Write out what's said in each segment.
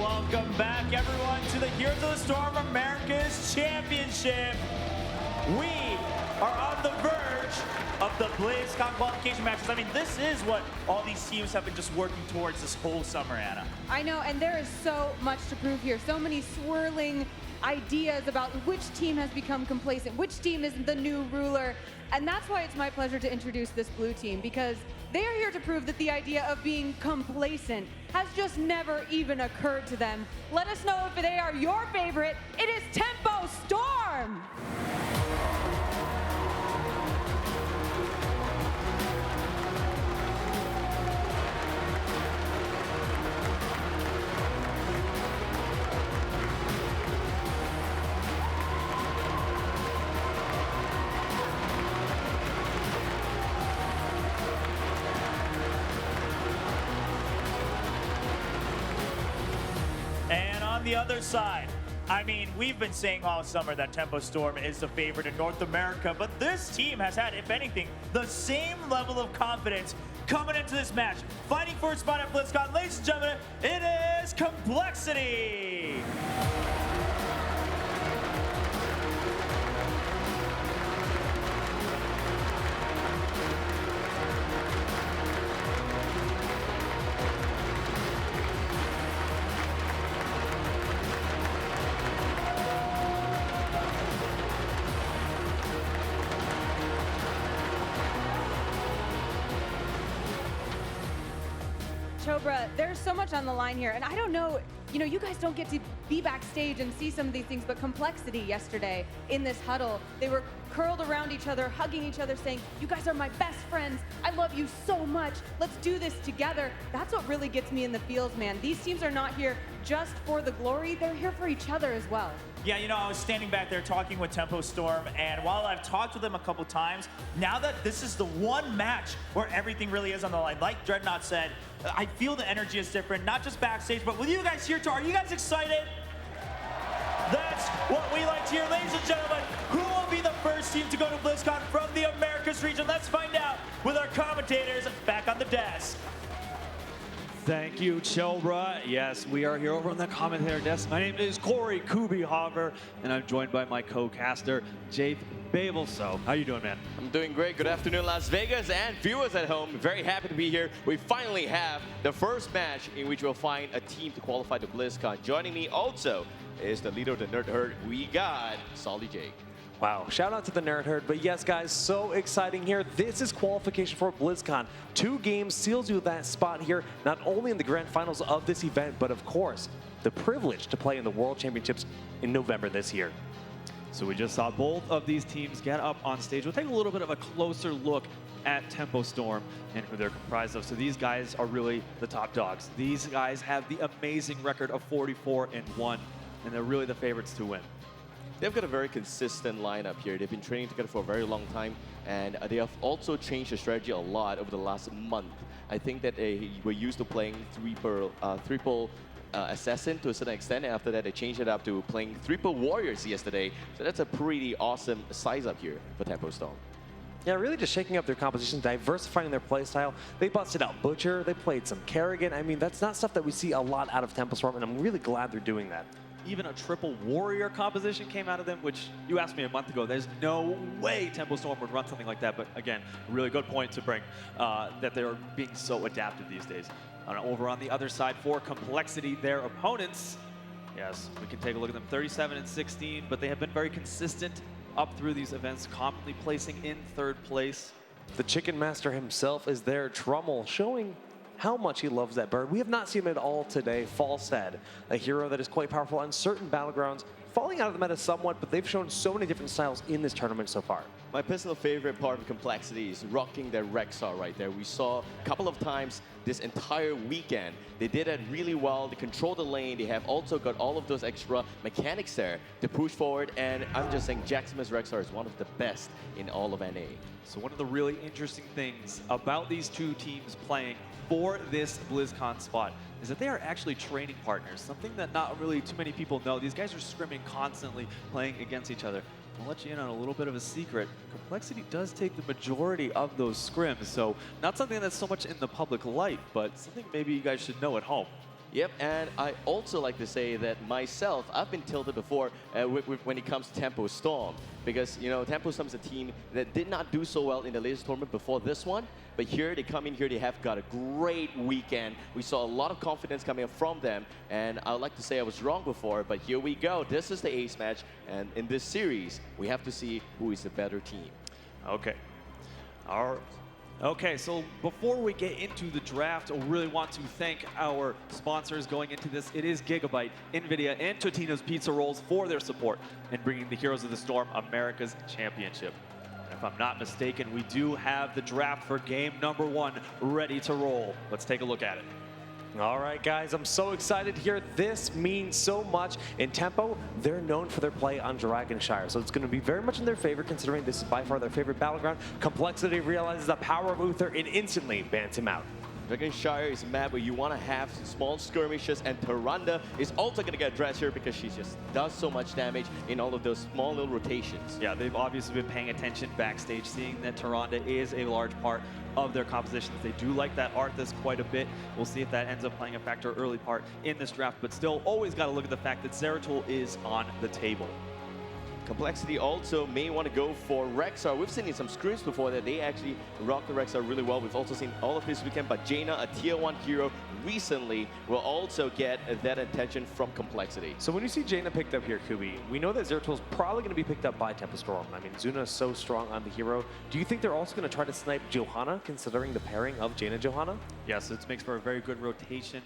welcome back everyone to the Heroes of the Storm America's Championship. We are on the verge of the BlizzCon qualification matches. I mean, this is what all these teams have been just working towards this whole summer, Anna. I know, and there is so much to prove here. So many swirling ideas about which team has become complacent, which team is the new ruler. And that's why it's my pleasure to introduce this blue team, because they are here to prove that the idea of being complacent has just never even occurred to them. Let us know if they are your favorite. It is Tempo Storm! On the other side, I mean, we've been saying all summer that Tempo Storm is the favorite in North America, but this team has had, if anything, the same level of confidence coming into this match, fighting for a spot at BlizzCon. Ladies and gentlemen, it is compLexity. Chobra, there's so much on the line here, and I don't know, you guys don't get to be backstage and see some of these things, but compLexity yesterday in this huddle, they were curled around each other, hugging each other, saying, you guys are my best friends, I love you so much, let's do this together. That's what really gets me in the feels, man. These teams are not here just for the glory, they're here for each other as well. Yeah, I was standing back there talking with Tempo Storm, and while I've talked with them a couple times, now that this is the one match where everything really is on the line, like Dreadnaught said, I feel the energy is different, not just backstage, but with you guys here, are you guys excited? That's what we like to hear. Ladies and gentlemen, who will be the first team to go to BlizzCon from the Americas region? Let's find out with our commentators back on the desk. Thank you, Chobra. Yes, we are here over on the commentator desk. My name is Corey Kubihover, and I'm joined by my co-caster, Jake Babel. So, how you doing, man? I'm doing great. Good afternoon, Las Vegas, and viewers at home. Very happy to be here. We finally have the first match in which we'll find a team to qualify to BlizzCon. Joining me also is the leader of the Nerd Herd. We got Solly Jake. Wow, shout out to the Nerd Herd. But yes, guys, so exciting here. This is qualification for BlizzCon. 2 games seals you that spot here, not only in the grand finals of this event, but of course, the privilege to play in the World Championships in November this year. So we just saw both of these teams get up on stage. We'll take a little bit of a closer look at Tempo Storm and who they're comprised of. So these guys are really the top dogs. These guys have the amazing record of 44-1, and they're really the favorites to win. They've got a very consistent lineup here. They've been training together for a very long time, and they have also changed their strategy a lot over the last month. I think that they were used to playing triple assassin to a certain extent, and after that they changed it up to playing triple warriors yesterday. So that's a pretty awesome size up here for Tempo Storm. Yeah, really just shaking up their composition, diversifying their playstyle. They busted out Buechter, they played some Kerrigan. I mean, that's not stuff that we see a lot out of Tempo Storm, and I'm really glad they're doing that. Even a triple warrior composition came out of them, which you asked me a month ago. There's no way Tempo Storm would run something like that. But again, a really good point to bring that they're being so adaptive these days. Over on the other side for compLexity, their opponents, yes, we can take a look at them, 37-16, but they have been very consistent up through these events, commonly placing in 3rd place. The Chicken Master himself is there, Trummel, showing how much he loves that bird. We have not seen it all today. Falstead, a hero that is quite powerful on certain battlegrounds, falling out of the meta somewhat, but they've shown so many different styles in this tournament so far. My personal favorite part of compLexity is rocking their Rexar right there. We saw a couple of times this entire weekend. They did it really well. They control the lane. They have also got all of those extra mechanics there to push forward. And I'm just saying Jaximus Rexar is one of the best in all of NA. So one of the really interesting things about these two teams playing for this BlizzCon spot is that they are actually training partners, something that not really too many people know. These guys are scrimming constantly, playing against each other. I'll let you in on a little bit of a secret. compLexity does take the majority of those scrims, so not something that's so much in the public light, but something maybe you guys should know at home. Yep, and I also like to say that myself, I've been tilted before when it comes to Tempo Storm. Because, you know, Tempo Storm is a team that did not do so well in the latest tournament before this one. But here, they come in here, they have got a great weekend. We saw a lot of confidence coming up from them. And I would like to say I was wrong before, but here we go. This is the ace match. And in this series, we have to see who is the better team. Okay. Okay, so before we get into the draft, I really want to thank our sponsors going into this. It is Gigabyte, NVIDIA, and Totino's Pizza Rolls for their support in bringing the Heroes of the Storm America's Championship. And if I'm not mistaken, we do have the draft for game number 1 ready to roll. Let's take a look at it. All right, guys, I'm so excited here. This means so much. In Tempo, they're known for their play on Dragonshire, so it's going to be very much in their favor, considering this is by far their favorite battleground. compLexity realizes the power of Uther and instantly bans him out. Dragonshire is a map where you want to have small skirmishes, and Tyrande is also going to get addressed here because she just does so much damage in all of those small little rotations. Yeah, they've obviously been paying attention backstage, seeing that Tyrande is a large part of their compositions. They do like that Arthas quite a bit. We'll see if that ends up playing a factor early part in this draft, but still always got to look at the fact that Zeratul is on the table. compLexity also may want to go for Rexar. We've seen in some scrims before that they actually rock the Rexar really well. We've also seen all of his weekend, but Jaina, a tier 1 hero recently, will also get that attention from compLexity. So when you see Jaina picked up here, Kubi, we know that Zeratul is probably going to be picked up by Tempo Storm. I mean, Zuna is so strong on the hero. Do you think they're also going to try to snipe Johanna, considering the pairing of Jaina and Johanna? Yes, it makes for a very good rotation,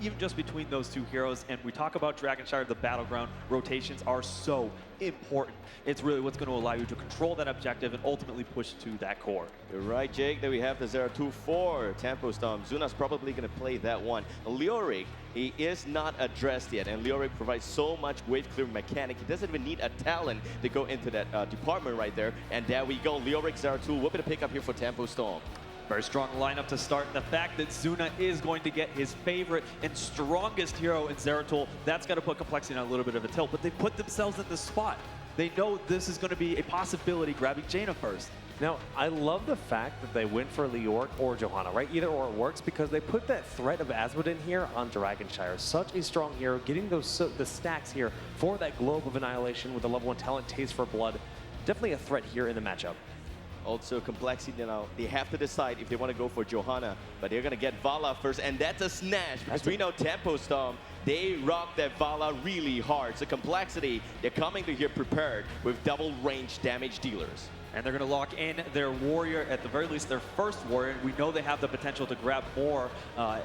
even just between those two heroes. And we talk about Dragonshire, the battleground, rotations are so important. It's really what's going to allow you to control that objective and ultimately push to that core. You're right, Jake. There we have the Zeratul for Tempo Storm. Zuna's probably going to play that one. Leoric, he is not addressed yet, and Leoric provides so much wave clear mechanic. He doesn't even need a talent to go into that department right there. And there we go. Leoric, Zeratul will be the pickup here for Tempo Storm. Very strong lineup to start. And the fact that Zuna is going to get his favorite and strongest hero in Zeratul, that's got to put compLexity on a little bit of a tilt. But they put themselves in the spot. They know this is going to be a possibility, grabbing Jaina first. Now, I love the fact that they went for Leoric or Johanna, right? Either or works because they put that threat of Asmodee here on Dragonshire. Such a strong hero, getting those the stacks here for that Globe of Annihilation with a level 1 talent, Taste for Blood. Definitely a threat here in the matchup. Also, compLexity now, they have to decide if they want to go for Johanna, but they're going to get Vala first, and that's a snatch, because we know Tempo Storm, they rock that Vala really hard. So compLexity, they're coming to here prepared with double range damage dealers. And they're going to lock in their warrior, at the very least their first warrior. We know they have the potential to grab more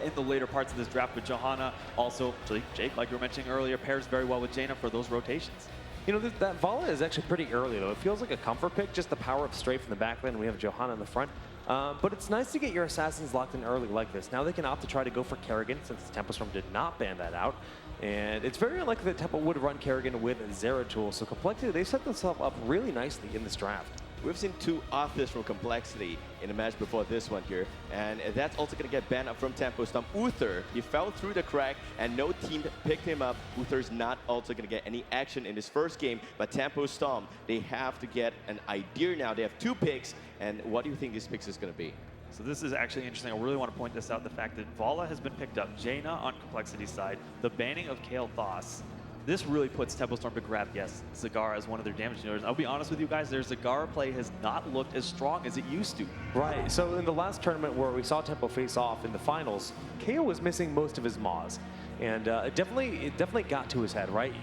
in the later parts of this draft, but Johanna also, Jake, like you were mentioning earlier, pairs very well with Jaina for those rotations. You know, that Vala is actually pretty early, though. It feels like a comfort pick, just the power of straight from the back lane. We have Johanna in the front. But it's nice to get your assassins locked in early like this. Now they can opt to try to go for Kerrigan, since Tempo Storm did not ban that out. And it's very unlikely that Tempo would run Kerrigan with Zeratul. So compLexity, they set themselves up really nicely in this draft. We've seen 2 Arthas from compLexity in a match before this one here, and that's also going to get banned up from Tempo Storm. Uther, he fell through the crack, and no team picked him up. Uther's not also going to get any action in this first game, but Tempo Storm, they have to get an idea now. They have 2 picks, and what do you think these picks is going to be? So this is actually interesting. I really want to point this out, the fact that Vala has been picked up, Jaina on compLexity's side, the banning of Kaeyoh. This really puts Tempo Storm to grab, yes, Zagara as one of their damage dealers. I'll be honest with you guys, their Zagara play has not looked as strong as it used to. Right, so in the last tournament where we saw Tempo face off in the finals, Kaeyoh was missing most of his Maws. And it definitely got to his head, right?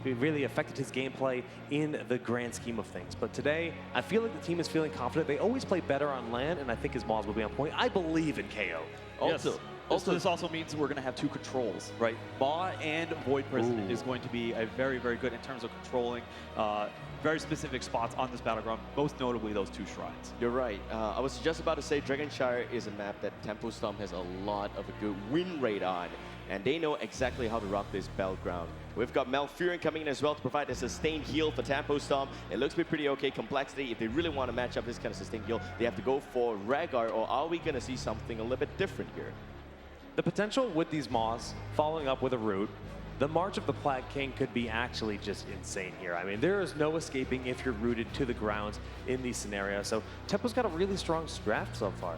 It really affected his gameplay in the grand scheme of things. But today, I feel like the team is feeling confident. They always play better on land, and I think his Maws will be on point. I believe in Kaeyoh. Also, this also means we're going to have 2 controls, right? Maw and Void Person is going to be a very, very good in terms of controlling very specific spots on this battleground, most notably those 2 shrines. You're right. I was just about to say Dragonshire is a map that Tempo Storm has a lot of a good win rate on, and they know exactly how to rock this battleground. We've got Malfurion coming in as well to provide a sustained heal for Tempo Storm. It looks to be pretty okay. compLexity, if they really want to match up this kind of sustained heal, they have to go for Rhaegar, or are we going to see something a little bit different here? The potential with these Maws, following up with a root, the March of the Plague King could be actually just insane here. I mean, there is no escaping if you're rooted to the ground in these scenarios. So Tempo's got a really strong draft so far.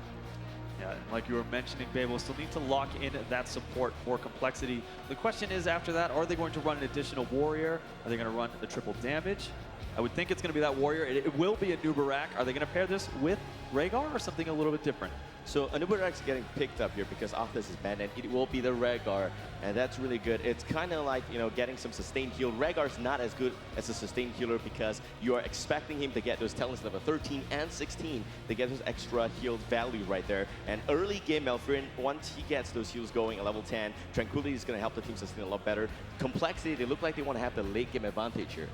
Yeah, and like you were mentioning, Babe, we'll still need to lock in that support for complexity. The question is, after that, are they going to run an additional warrior? Are they going to run the triple damage? I would think it's going to be that warrior. It will be a Nubarak. Are they going to pair this with Rhaegar or something a little bit different? So Nubarak's getting picked up here because Arthas is banned, and it will be the Rhaegar, and that's really good. It's kind of like, you know, getting some sustained heal. Rhaegar's not as good as a sustained healer because you are expecting him to get those talents level 13 and 16 to get those extra healed value right there. And early game Malfurion, once he gets those heals going at level 10, Tranquility is going to help the team sustain a lot better. Complexity, they look like they want to have the late game advantage here.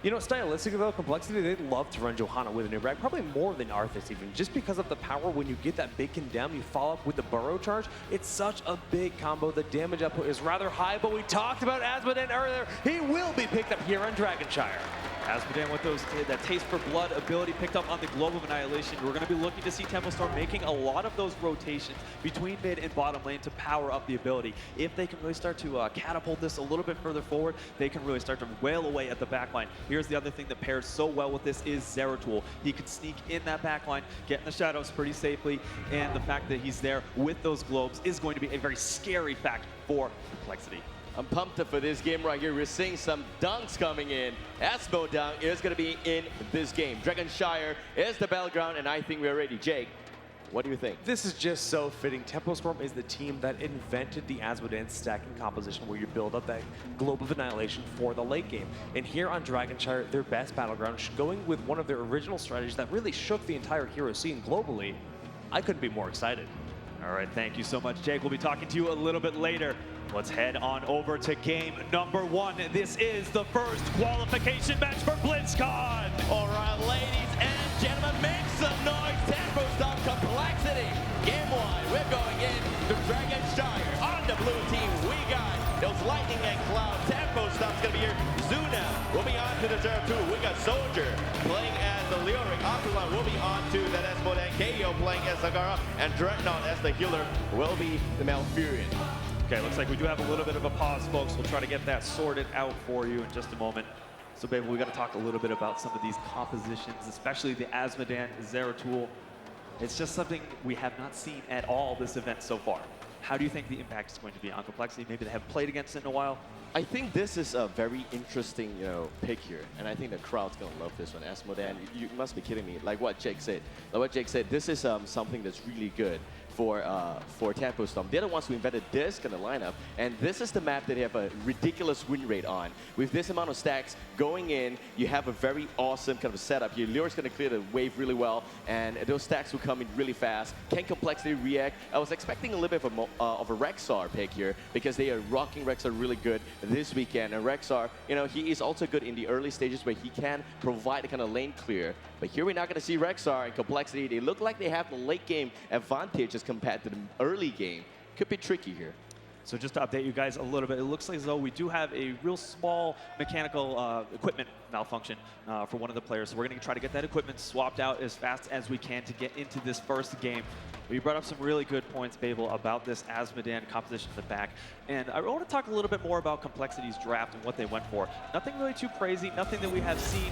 You know, stylistically though, complexity, they'd love to run Johanna with a Nubarak, probably more than Arthas even, just because of the power. When you get that big condemn, you follow up with the burrow charge. It's such a big combo. The damage output is rather high, but we talked about Azmodan earlier. He will be picked up here on Dragonshire. Azmodan with that taste for blood ability picked up on the Globe of Annihilation. We're going to be looking to see Tempo Storm making a lot of those rotations between mid and bottom lane to power up the ability. If they can really start to catapult this a little bit further forward, they can really start to wail away at the backline. Here's the other thing that pairs so well with this is Zeratul. He can sneak in that backline, get in the shadows pretty safely, and the fact that he's there with those globes is going to be a very scary fact for complexity. I'm pumped up for this game right here. We're seeing some dunks coming in. Asmo dunk is going to be in this game. Dragonshire is the battleground, and I think we're ready. Jake, what do you think? This is just so fitting. Tempo Storm is the team that invented the Azmodan stacking composition where you build up that Globe of Annihilation for the late game. And here on Dragonshire, their best battleground, going with one of their original strategies that really shook the entire hero scene globally. I couldn't be more excited. All right, thank you so much, Jake. We'll be talking to you a little bit later. Let's head on over to game number 1. This is the first qualification match for BlitzCon. All right, ladies and gentlemen, make some noise. Tempo Storm complexity. Game 1, we're going in to Dragonshire. On the blue team, we got those lightning and cloud. Tempo Storm's gonna be here. Zuna will be on to the 0-2. We got Soldier playing as the Lyric. Arthelon will be on to the Desmond, and Kaeyoh playing as Sagara, and Dreadnaught as the healer will be the Malfurion. Okay, looks like we do have a little bit of a pause, folks. We'll try to get that sorted out for you in just a moment. So, babe, we got to talk a little bit about some of these compositions, especially the Azmodan Zeratul. It's just something we have not seen at all this event so far. How do you think the impact is going to be on complexity? Maybe they haven't played against it in a while. I think this is a very interesting, pick here, and I think the crowd's gonna love this one. Asmodan, you must be kidding me. Like what Jake said. This is something that's really good for Tempo Storm. They're the ones who invented this kind of lineup, and this is the map that they have a ridiculous win rate on. With this amount of stacks going in, you have a very awesome kind of setup. Your Lure's gonna clear the wave really well, and those stacks will come in really fast. Can complexity react? I was expecting a little bit of a Rexxar pick here because they are rocking Rexxar really good this weekend. And Rexxar, he is also good in the early stages where he can provide a kind of lane clear. But here we're not going to see Rexxar and complexity. They look like they have the late game advantage as compared to the early game. Could be tricky here. So just to update you guys a little bit, it looks like as though we do have a real small mechanical equipment malfunction for one of the players. So we're going to try to get that equipment swapped out as fast as we can to get into this first game. We brought up some really good points, Babel, about this Azmodan composition in the back. And I want to talk a little bit more about Complexity's draft and what they went for. Nothing really too crazy, nothing that we have seen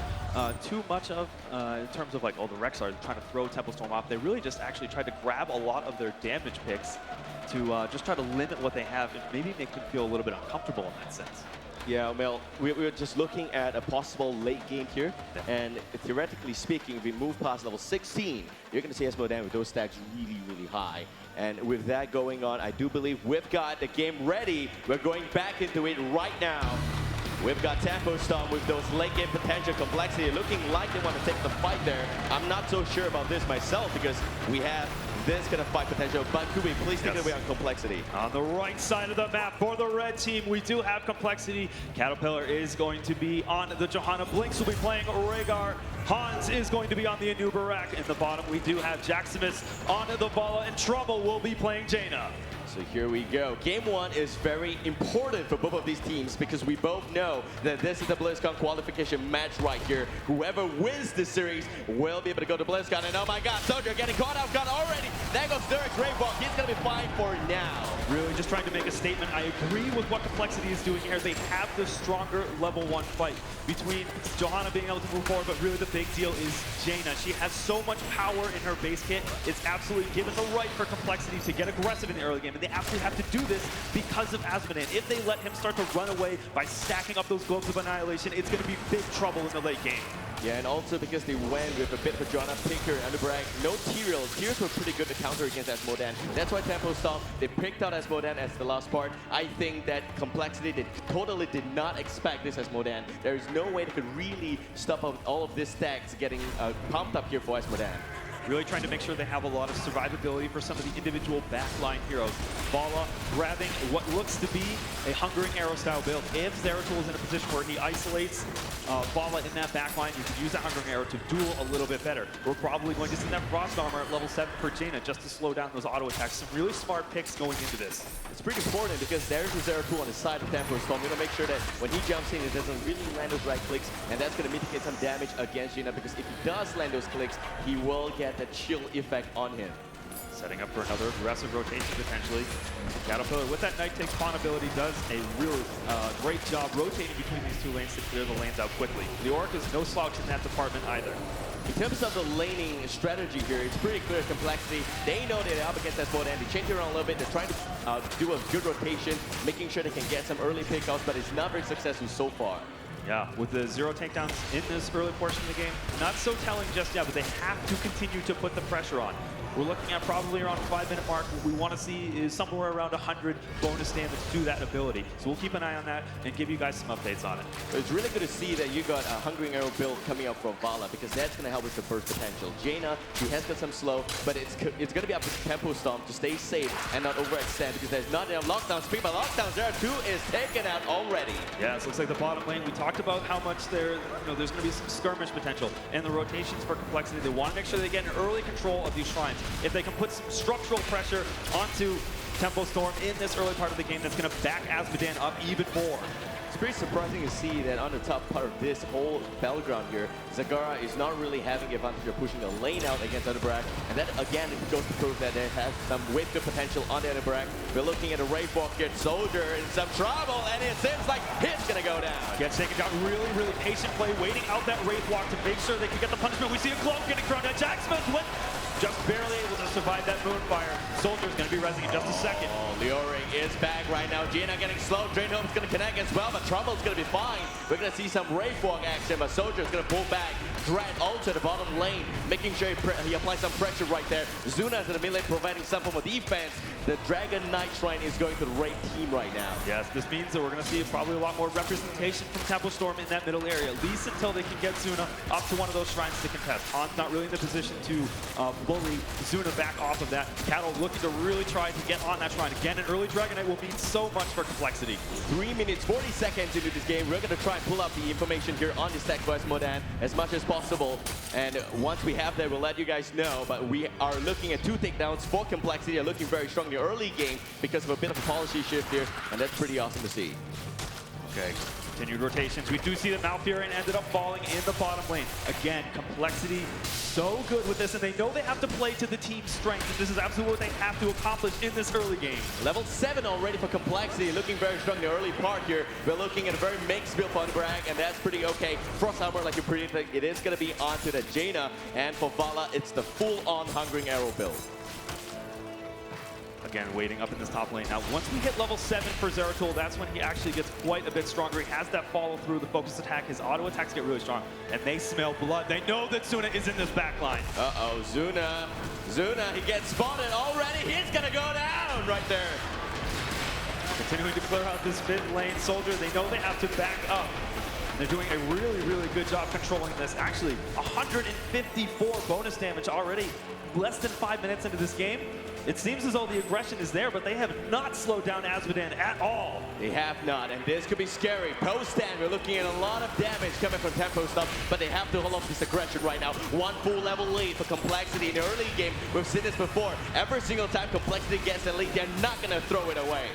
too much of in terms of like, the Rexxar trying to throw Tempo Storm off. They really just actually tried to grab a lot of their damage picks to just try to limit what they have and maybe make them feel a little bit uncomfortable in that sense. Yeah, well, we're just looking at a possible late game here, and theoretically speaking, if we move past level 16, you're going to see Azmodan with those stacks really, really high. And with that going on, I do believe we've got the game ready. We're going back into it right now. We've got Tempo Storm with those late game potential complexity, looking like they want to take the fight there. I'm not so sure about this myself because we have this kind of fight potential, but could we please take it away on complexity? On the right side of the map for the red team, we do have complexity. Cattlepillar is going to be on the Johanna. Blinks will be playing Rhaegar. Hans is going to be on the Anubarak. In the bottom, we do have Jaximus on the Bala, and Trummel will be playing Jaina. So here we go. Game 1 is very important for both of these teams because we both know that this is the BlizzCon qualification match right here. Whoever wins this series will be able to go to BlizzCon. And oh my God, Soldier getting caught off guard already. There goes Derek's Ravewalk. He's going to be fine for now. Really just trying to make a statement. I agree with what compLexity is doing here. They have the stronger level 1 fight between Johanna being able to move forward, but really the big deal is Jaina. She has so much power in her base kit. It's absolutely given the right for compLexity to get aggressive in the early game, and they absolutely have to do this because of Azmodan. If they let him start to run away by stacking up those globes of annihilation, it's going to be big trouble in the late game. Yeah, and also because they went with a bit of a Johanna picker and the brag, no T-Reels. T-Reels were pretty good to counter against Azmodan. That's why Tempo Storm, they picked out Azmodan as the last part. I think that compLexity totally did not expect this Azmodan. There is no way they could really stop all of these stacks getting pumped up here for Azmodan. Really trying to make sure they have a lot of survivability for some of the individual backline heroes. Vala grabbing what looks to be a Hungering Arrow style build. If Zeratul is in a position where he isolates Vala in that backline, you can use that Hungering Arrow to duel a little bit better. We're probably going to see that Frost Armor at level 7 for Jaina just to slow down those auto attacks. Some really smart picks going into this. It's pretty important because there's a Zeratul on the side of Tempo Storm. We're going to make sure that when he jumps in, it doesn't really land those right clicks, and that's going to mitigate some damage against Jaina because if he does land those clicks, he will get that chill effect on him. Setting up for another aggressive rotation potentially. Cattlepillar with that Night Takes Pawn ability does a really great job rotating between these two lanes to clear the lanes out quickly. The Orc is no slouch in that department either. In terms of the laning strategy here, it's pretty clear compLexity. They know they're up against Azmodan. They change it around a little bit. They're trying to do a good rotation, making sure they can get some early pickoffs, but it's not very successful so far. Yeah, with the 0 takedowns in this early portion of the game, not so telling just yet, but they have to continue to put the pressure on. We're looking at probably around a 5-minute mark. What we want to see is somewhere around 100 bonus damage to that ability. So we'll keep an eye on that and give you guys some updates on it. It's really good to see that you got a Hungering Arrow build coming up from Vala because that's going to help with the burst potential. Jaina, she has got some slow, but it's going to be up to Tempo Storm to stay safe and not overextend because there's not enough lockdown speed, but lockdown there too is taken out already. Yeah, so it looks like the bottom lane, we talked about how much there's going to be some skirmish potential. And the rotations for compLexity, they want to make sure they get an early control of these shrines. If they can put some structural pressure onto Tempo Storm in this early part of the game, that's going to back Azmodan up even more. It's pretty surprising to see that on the top part of this whole battleground here, Zagara is not really having the advantage of pushing the lane out against Underbrag. And that, again, goes to prove that they have some wave good potential on the Underbrag. We're looking at a Ravewalk here. Soldier in some trouble, and it seems like he's going to go down. Gets taken down. Really, really patient play, waiting out that Ravewalk to make sure they can get the punishment. We see a cloak getting thrown down. Jaximus went just barely able to survive that Moonfire. Soldier's going to be resing in just a second. Oh, Leoring is back right now. Jaina getting slow. Dreadnaught's going to connect as well, but Trummel's going to be fine. We're going to see some Ravewalk action, but Soldier's going to pull back. Dread also the bottom lane, making sure he applies some pressure right there. Zuna is in the mid lane providing some form of defense. The Dragon Knight Shrine is going to the right team right now. Yes, this means that we're going to see probably a lot more representation from Tempo Storm in that middle area, at least until they can get Zuna up to one of those shrines to contest. Han's not really in the position to bully Zuna back off of that. Cattle looking to really try to get on that shrine. Again, an early Dragon Knight will mean so much for compLexity. 3 minutes, 40 seconds into this game. We're going to try and pull up the information here on this stack for Azmodan as much as possible. And once we have that, we'll let you guys know. But we are looking at 2 takedowns for compLexity. They're looking very strong in the early game because of a bit of a policy shift here. And that's pretty awesome to see. Okay, continued rotations. We do see that Malfurion ended up falling in the bottom lane. Again, compLexity so good with this, and they know they have to play to the team's strength. And this is absolutely what they have to accomplish in this early game. Level 7 already for compLexity, looking very strong in the early part here. We're looking at a very mixed build for Underbrag, and that's pretty okay. Frost Armor, like you predicted, it is going to be onto the Jaina, and for Vala, it's the full-on Hungering Arrow build. Again, waiting up in this top lane. Now, once we hit level 7 for Zeratul, that's when he actually gets quite a bit stronger. He has that follow through, the focus attack. His auto attacks get really strong, and they smell blood. They know that Zuna is in this back line. Uh-oh, Zuna, he gets spotted already. He's going to go down right there. Continuing to clear out this mid lane. Soldier, they know they have to back up They're doing a really, really good job controlling this. Actually, 154 bonus damage already, less than 5 minutes into this game. It seems as though the aggression is there, but they have not slowed down Azmodan at all. They have not, and this could be scary. Post-stand, we're looking at a lot of damage coming from Tempo stuff, but they have to hold off this aggression right now. One full level lead for compLexity in the early game. We've seen this before. Every single time compLexity gets a lead, they're not going to throw it away.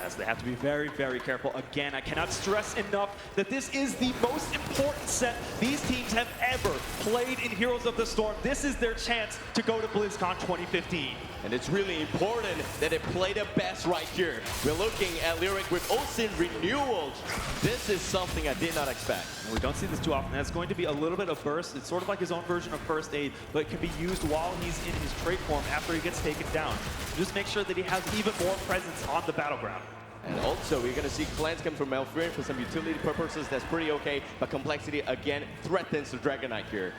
Yes, they have to be very, very careful. Again, I cannot stress enough that this is the most important set these teams have ever played in Heroes of the Storm. This is their chance to go to BlizzCon 2015. And it's really important that they play the best right here. We're looking at Lyric with Osin renewals. This is something I did not expect. And we don't see this too often. That's going to be a little bit of burst. It's sort of like his own version of First Aid, but it can be used while he's in his trait form after he gets taken down. Just make sure that he has even more presence on the battleground. And also, we're going to see cleanse come from Malfurion for some utility purposes. That's pretty okay, but compLexity again threatens the Dragon Knight here.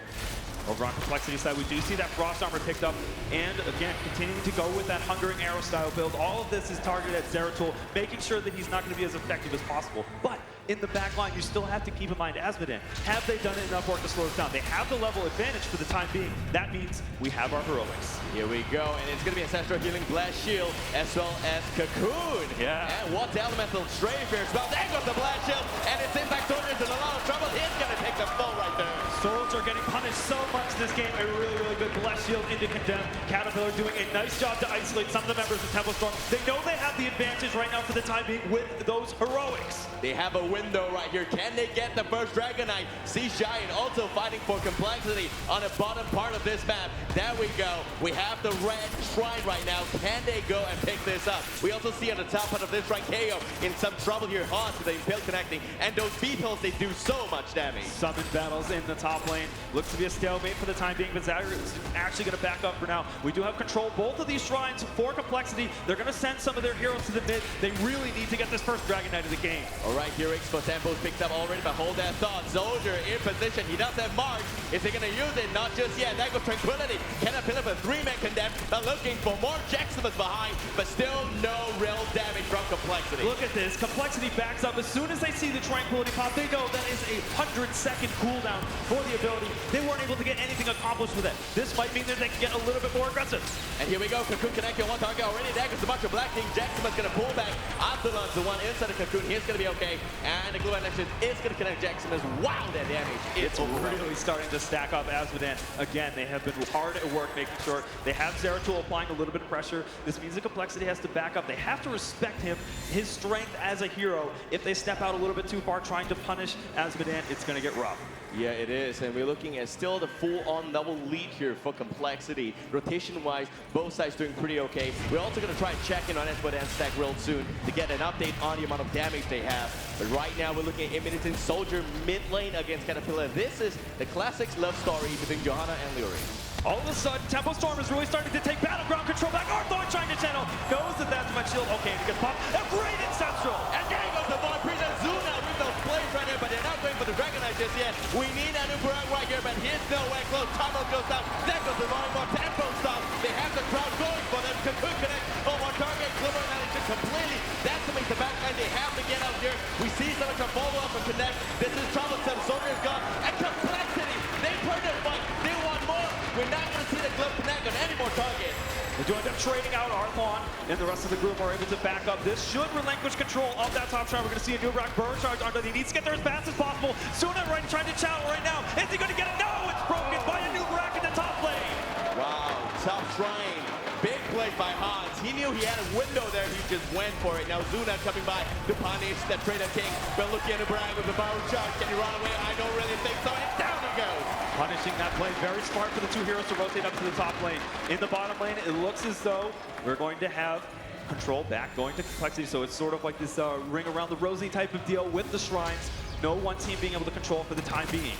Over on compLexity side, we do see that Frost Armor picked up, and again, continuing to go with that Hungering Arrow style build. All of this is targeted at Zeratul, making sure that he's not going to be as effective as possible. But in the back line, you still have to keep in mind Azmodan. Have they done enough work to slow us down? They have the level advantage for the time being. That means we have our heroics. Here we go, and it's going to be Ancestral Healing Blast Shield as well as Cocoon. Yeah. And what's Elemental Strafe here as well? There goes the Blast Shield, and it's Impact Soldiers in a lot of trouble. He's going to take the fall right there. Souls are getting punished so much this game. A really, really good Blast Shield into Condemn. Caterpillar doing a nice job to isolate some of the members of Tempo Storm. They know they have the advantage right now for the time being with those heroics. They have a window right here. Can they get the first Dragon Knight? Sea Giant also fighting for compLexity on the bottom part of this map. There we go. We have the red shrine right now. Can they go and pick this up? We also see on the top part of this right, Kaeyoh in some trouble here. Hans with the Impale connecting. And those beetles, they do so much damage. Summon battles in the top lane. Looks to be a stalemate for the time being, but Zagger is actually going to back up for now. We do have control both of these shrines for compLexity. They're going to send some of their heroes to the mid. They really need to get this first Dragon Knight of the game. All right, heroics for Tempo's picked up already, but hold that thought. Soldier in position. He does have Mark. Is he going to use it? Not just yet. That goes Tranquility. Caterpillar for 3-man Condemn. But looking for more Jaximus behind, but still no real damage from compLexity. Look at this. compLexity backs up. As soon as they see the Tranquility pop, they know that is a 100-second cooldown for the ability. They weren't able to get anything accomplished with it. This might mean that they can get a little bit more aggressive. And here we go. Cocoon connecting one target already. There goes the bunch of Black King. Jaximus going to pull back. Arthelon's the one inside the Cocoon. He's going to be okay. And the glue connection is going to connect Jaximus. Wow, that damage. It's really starting to stack up Azmodan. Again, they have been hard at work making sure they have Zeratul applying a little bit of pressure. This means that compLexity has to back up. They have to respect him, his strength as a hero. If they step out a little bit too far trying to punish Azmodan, it's going to get rough. Yeah, it is, and we're looking at still the full-on double lead here for compLexity. Rotation-wise, both sides doing pretty okay. We're also going to try and check in on Azmodan's stack real soon to get an update on the amount of damage they have. But right now, we're looking at Imminent Soldier mid lane against Caterpillar. This is the classics love story between Johanna and Lyric. All of a sudden, Tempo Storm is really starting to take battleground control back. Arthelon trying to channel. Knows that that's my shield. Okay, he gets popped. A great Ancestral. And there goes the ball. Present Zuna with those plays right there, but they're not going for the Dragon Knight just yet. We need a new Bunk right here, but he's nowhere close. Trummel goes down. There goes the volleyball. Tempo stop. They have the crowd going for them. Could connect. Oh, one target. Glimmer managed completely. That's the backline. They have to get out here. We see someone can follow up and connect. This is troublesome. Soldier is gone. And compLexity. They played their fight. They want more. We're not going to see the glove connect on any more targets. They do end up trading out Arthelon, and the rest of the group are able to back up. This should relinquish control of that top shrine. We're going to see a new Rack burn charge onto. He needs to get there as fast as possible. Zuna trying to channel right now. Is he going to get it? No, it's broken by a new Rack in the top lane. Wow, top shrine. Big play by Hans. He knew he had a window there. He just went for it. Now Zuna coming by to punish the Trader King. But looking at the brag with the barrel charge. Can he run away? I don't really think so. And down he goes. Punishing that play. Very smart for the two heroes to rotate up to the top lane. In the bottom lane, it looks as though we're going to have control back going to compLexity. So it's sort of like this ring around the rosy type of deal with the shrines. No one team being able to control for the time being.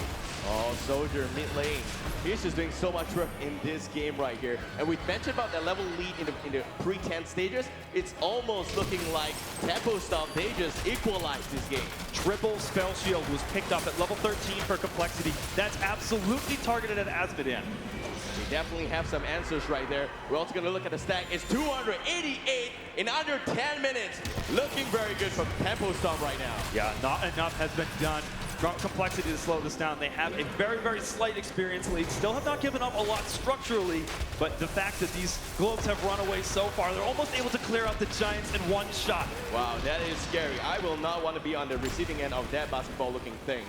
Oh, Soldier mid lane. He's just doing so much work in this game right here. And we mentioned about the level lead in the pre-10 stages. It's almost looking like Tempo Storm, they just equalized this game. Triple Spell Shield was picked up at level 13 for compLexity. That's absolutely targeted at Azmodan. We definitely have some answers right there. We're also going to look at the stack. It's 288 in under 10 minutes. Looking very good from Tempo Storm right now. Yeah, not enough has been done compLexity to slow this down. They have a very, very slight experience lead. Still have not given up a lot structurally, but the fact that these globes have run away so far, they're almost able to clear out the Giants in one shot. Wow, that is scary. I will not want to be on the receiving end of that basketball-looking thing.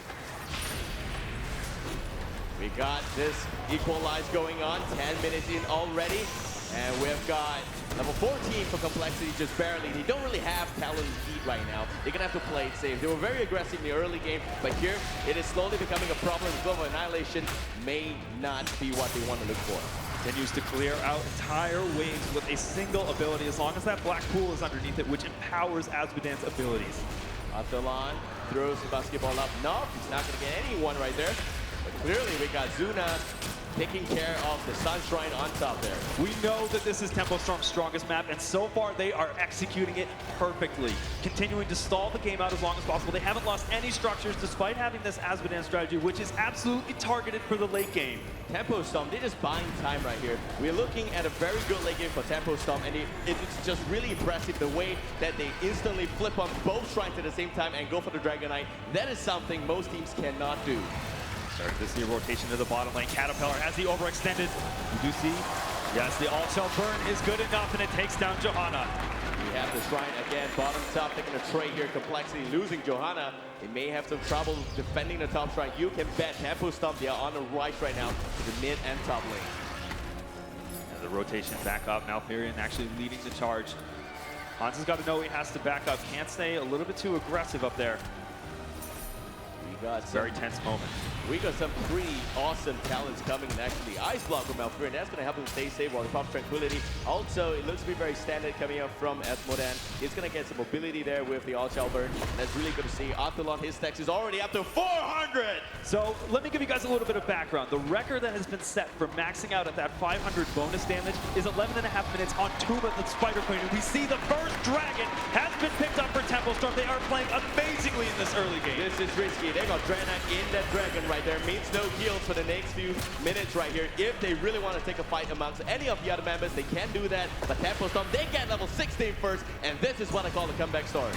We got this equalize going on, 10 minutes in already. And we've got level 14 for compLexity, just barely. They don't really have talent lead right now. They're going to have to play it safe. They were very aggressive in the early game, but here it is slowly becoming a problem. Global Annihilation may not be what they want to look for. Continues to clear out entire waves with a single ability, as long as that black pool is underneath it, which empowers Azmodan's abilities. Arthelon throws the basketball up. No, he's not going to get anyone right there. But clearly we got Zuna taking care of the Sun Shrine on top there. We know that this is Tempo Storm's strongest map, and so far they are executing it perfectly, continuing to stall the game out as long as possible. They haven't lost any structures despite having this Azmodan strategy, which is absolutely targeted for the late game. Tempo Storm, they're just buying time right here. We're looking at a very good late game for Tempo Storm, and it's just really impressive the way that they instantly flip on both shrines at the same time and go for the Dragon Knight. That is something most teams cannot do. Starting to see a rotation to the bottom lane. cattlepillar has the overextended. You do see, yes, the all-shell burn is good enough, and it takes down Johanna. We have the shrine again, bottom top, taking a trade here. compLexity losing Johanna. They may have some trouble defending the top shrine. You can bet Tempo Storm, they are on the right right now to the mid and top lane. And the rotation back up. Malfurion actually leading the charge. Hans has got to know he has to back up. Can't stay a little bit too aggressive up there. We got some very tense moment. We got some pretty awesome talents coming next to the Ice Block from Malfurion. That's going to help him stay safe while he pops Tranquility. Also, it looks to be very standard coming up from Azmodan. He's going to get some mobility there with the All-Shell Burn. That's really good to see. Arthelon, his stacks is already up to 400! So, let me give you guys a little bit of background. The record that has been set for maxing out at that 500 bonus damage is 11.5 minutes on Tomb of the Spider Queen. And we see the first dragon has been picked up for Tempo Storm. They are playing amazingly in this early game. This is risky. They got Dreadnaught in that dragon right there. Means no heals for the next few minutes right here. If they really want to take a fight amongst any of the other members, they can do that. But Tempo Storm, they get level 16 first, and this is what I call the comeback story.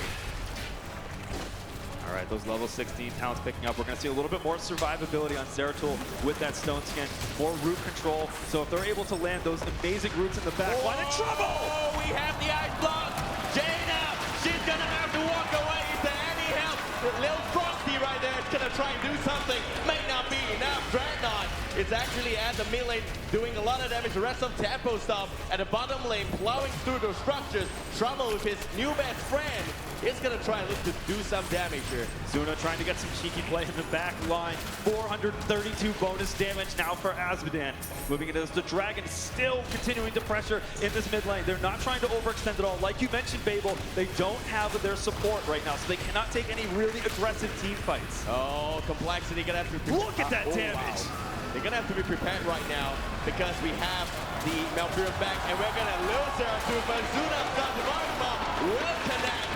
All right, those level 16 talents picking up. We're going to see a little bit more survivability on Zeratul with that stone skin, more root control. So if they're able to land those amazing roots in the back, why the trouble? Oh, we have the Ice Block. Jaina, she's going to have to walk away. Is there any help? Little Frosty right there is going to try and do something. May not be enough. Dreadnaught is actually at the mid lane doing a lot of damage. The rest of Tempo Storm at the bottom lane plowing through those structures. Trummel with his new best friend is going to try and look to do some damage here. Zuna trying to get some cheeky play in the back line. 432 bonus damage now for Azmodan. Moving into this, the Dragon still continuing to pressure in this mid lane. They're not trying to overextend at all. Like you mentioned, Babel, they don't have their support right now, so they cannot take any really aggressive team fights. Oh, compLexity gonna have to look at that damage. Wow. They're gonna have to be prepared right now because we have the Malfurion back, and we're gonna lose her to Zuna. Will connect.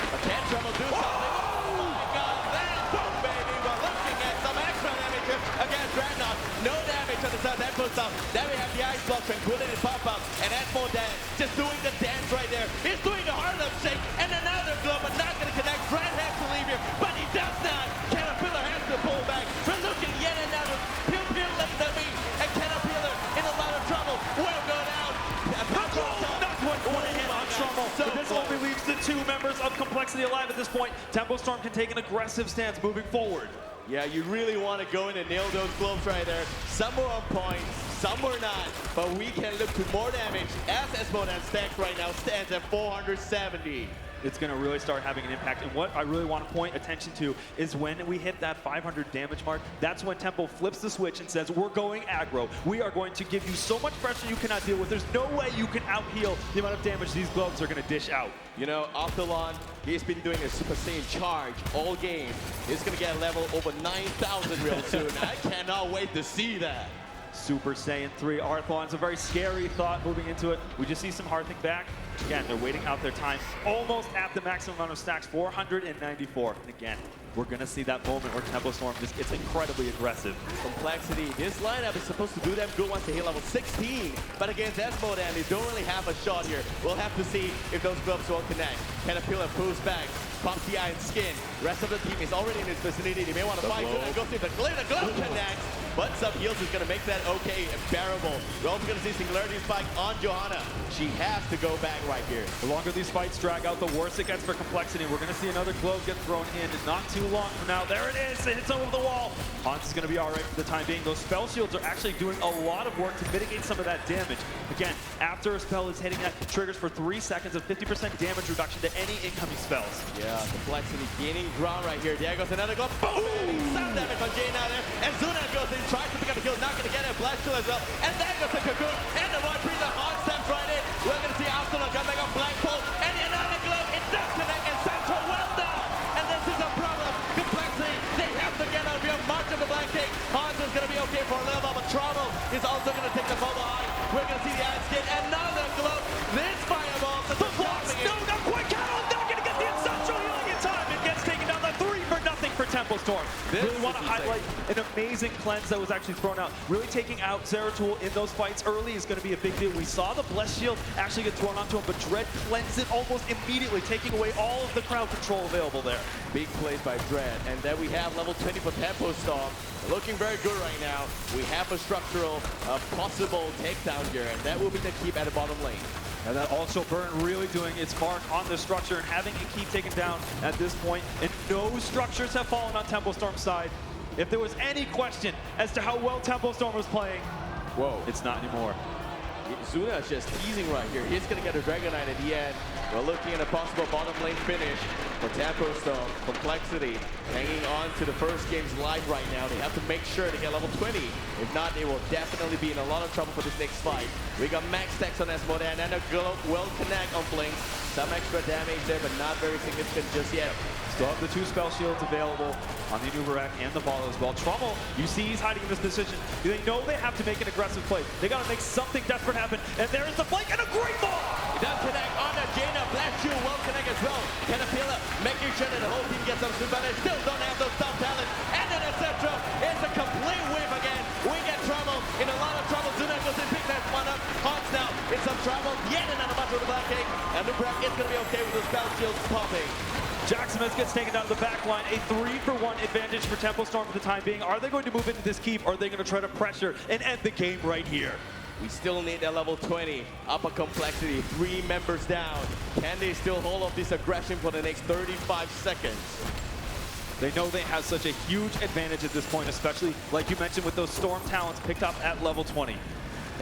But can Trummel do something? Oh my God, that's boom, baby. We're looking at some extra damage here against Dreadnaught. No damage on the side. That puts up. Then we have the Ice Block, Tranquility pop up, and Azmodan just doing the dance right there. He's doing the Harlem Shake, and another glove, but not gonna connect. Dread has to leave here, but he does not. cattlepillar has to pull back. We're looking yet another pew-pew left to me, and cattlepillar in a lot of trouble. Will go down. That's one hit on Trummel. So this only leaves the two members of compLexity alive at this point. Tempo Storm can take an aggressive stance moving forward. Yeah, you really want to go in and nail those globes right there. Some were on point, some were not, but we can look to more damage as Azmodan stacks right now stands at 470. It's going to really start having an impact. And what I really want to point attention to is when we hit that 500 damage mark, that's when Tempo flips the switch and says, we're going aggro. We are going to give you so much pressure you cannot deal with. There's no way you can out-heal the amount of damage these globes are going to dish out. You know, Arthelon, he's been doing a Super Saiyan charge all game. He's going to get a level over 9,000 real soon. I cannot wait to see that. Super Saiyan 3 Arthelon's a very scary thought moving into it. We just see some Hearthing back. Again, they're waiting out their time. Almost at the maximum amount of stacks, 494. And again, we're going to see that moment where Tempo Storm just gets incredibly aggressive. compLexity, this lineup is supposed to do them good once they hit level 16. But against Azmodan, they don't really have a shot here. We'll have to see if those gloves won't connect. cattlepillar pulls back, pops the Iron Skin. Rest of the team is already in his vicinity. They may want to fight. Zuna goes through the glove connects, but some heals is going to make that okay and bearable. We're also going to see Singularity Spike on Johanna. She has to go back right here. The longer these fights drag out, the worse it gets for complexity. We're going to see another glove get thrown in not too long from now. There it is. It hits over the wall. Hans is going to be all right for the time being. Those spell shields are actually doing a lot of work to mitigate some of that damage. Again, after a spell is hitting that, triggers for 3 seconds of 50% damage reduction to any incoming spells. Yeah, complexity gaining ground right here. There goes another glove. Boom! Some damage on Jane out there. And Zuna goes in, tries to pick up the kill, not going to get it. Blast kill as well. And there goes the cocoon. And the Void Breather Hans steps right in. We're going to see Arthelon come back on Penfold. And another glove. It does connect. And Central well done. And this is a problem. Complexity, they have to get out. We have March of the Black King. Hans is going to be okay for a little bit, but Trummel is also going to take the fall behind. We're going to see the ice skid. Another glove. This fireball. The blocks. No, not quite. Kaeyoh not going to get the essential healing in time. It gets taken down to 3-0 for Tempo Storm. Really want to highlight an amazing cleanse that was actually thrown out. Really taking out Zeratul in those fights early is going to be a big deal. We saw the Blessed Shield actually get thrown onto him, but Dread cleansed it almost immediately, taking away all of the crowd control available there. Big plays by Dread. And then we have level 20 for Tempo Storm. Looking very good right now. We have a structural possible takedown here, and that will be the keep at the bottom lane. And that also Burn really doing its mark on the structure and having it keep taken down at this point. And no structures have fallen on Tempo Storm's side. If there was any question as to how well Tempo Storm was playing, whoa, it's not anymore. Zuna is just teasing right here. He's going to get a Dragon Knight at the end. We're looking at a possible bottom lane finish for Tempo Storm. Complexity hanging on to the first game's life right now. They have to make sure they get level 20. If not, they will definitely be in a lot of trouble for this next fight. We got max stacks on Esmodan and a glove will connect on Blink. Some extra damage there, but not very significant just yet. Still have the 2 spell shields available on the Nubarak and the ball as well. Trummel, you see he's hiding in this position. They know they have to make an aggressive play. They got to make something desperate happen. And there is the flank and a great ball! It does connect on the Jaina. Blast Shield will connect as well. Caterpillar making sure that the whole team gets some super, but they still don't have those top talents. And then etc. It's a complete whip again. We get Trummel in a lot of trouble. Zuna goes in, pick that one up. Hans now in some trouble. Yet another bunch with the Black King. And Nubarak is going to be okay with the spell shields popping. Jaximus gets taken down to the back line. A 3-for-1 advantage for Tempo Storm for the time being. Are they going to move into this keep, or are they going to try to pressure and end the game right here? We still need that level 20. Upper complexity, 3 members down. Can they still hold off this aggression for the next 35 seconds? They know they have such a huge advantage at this point, especially, like you mentioned, with those Storm talents picked up at level 20.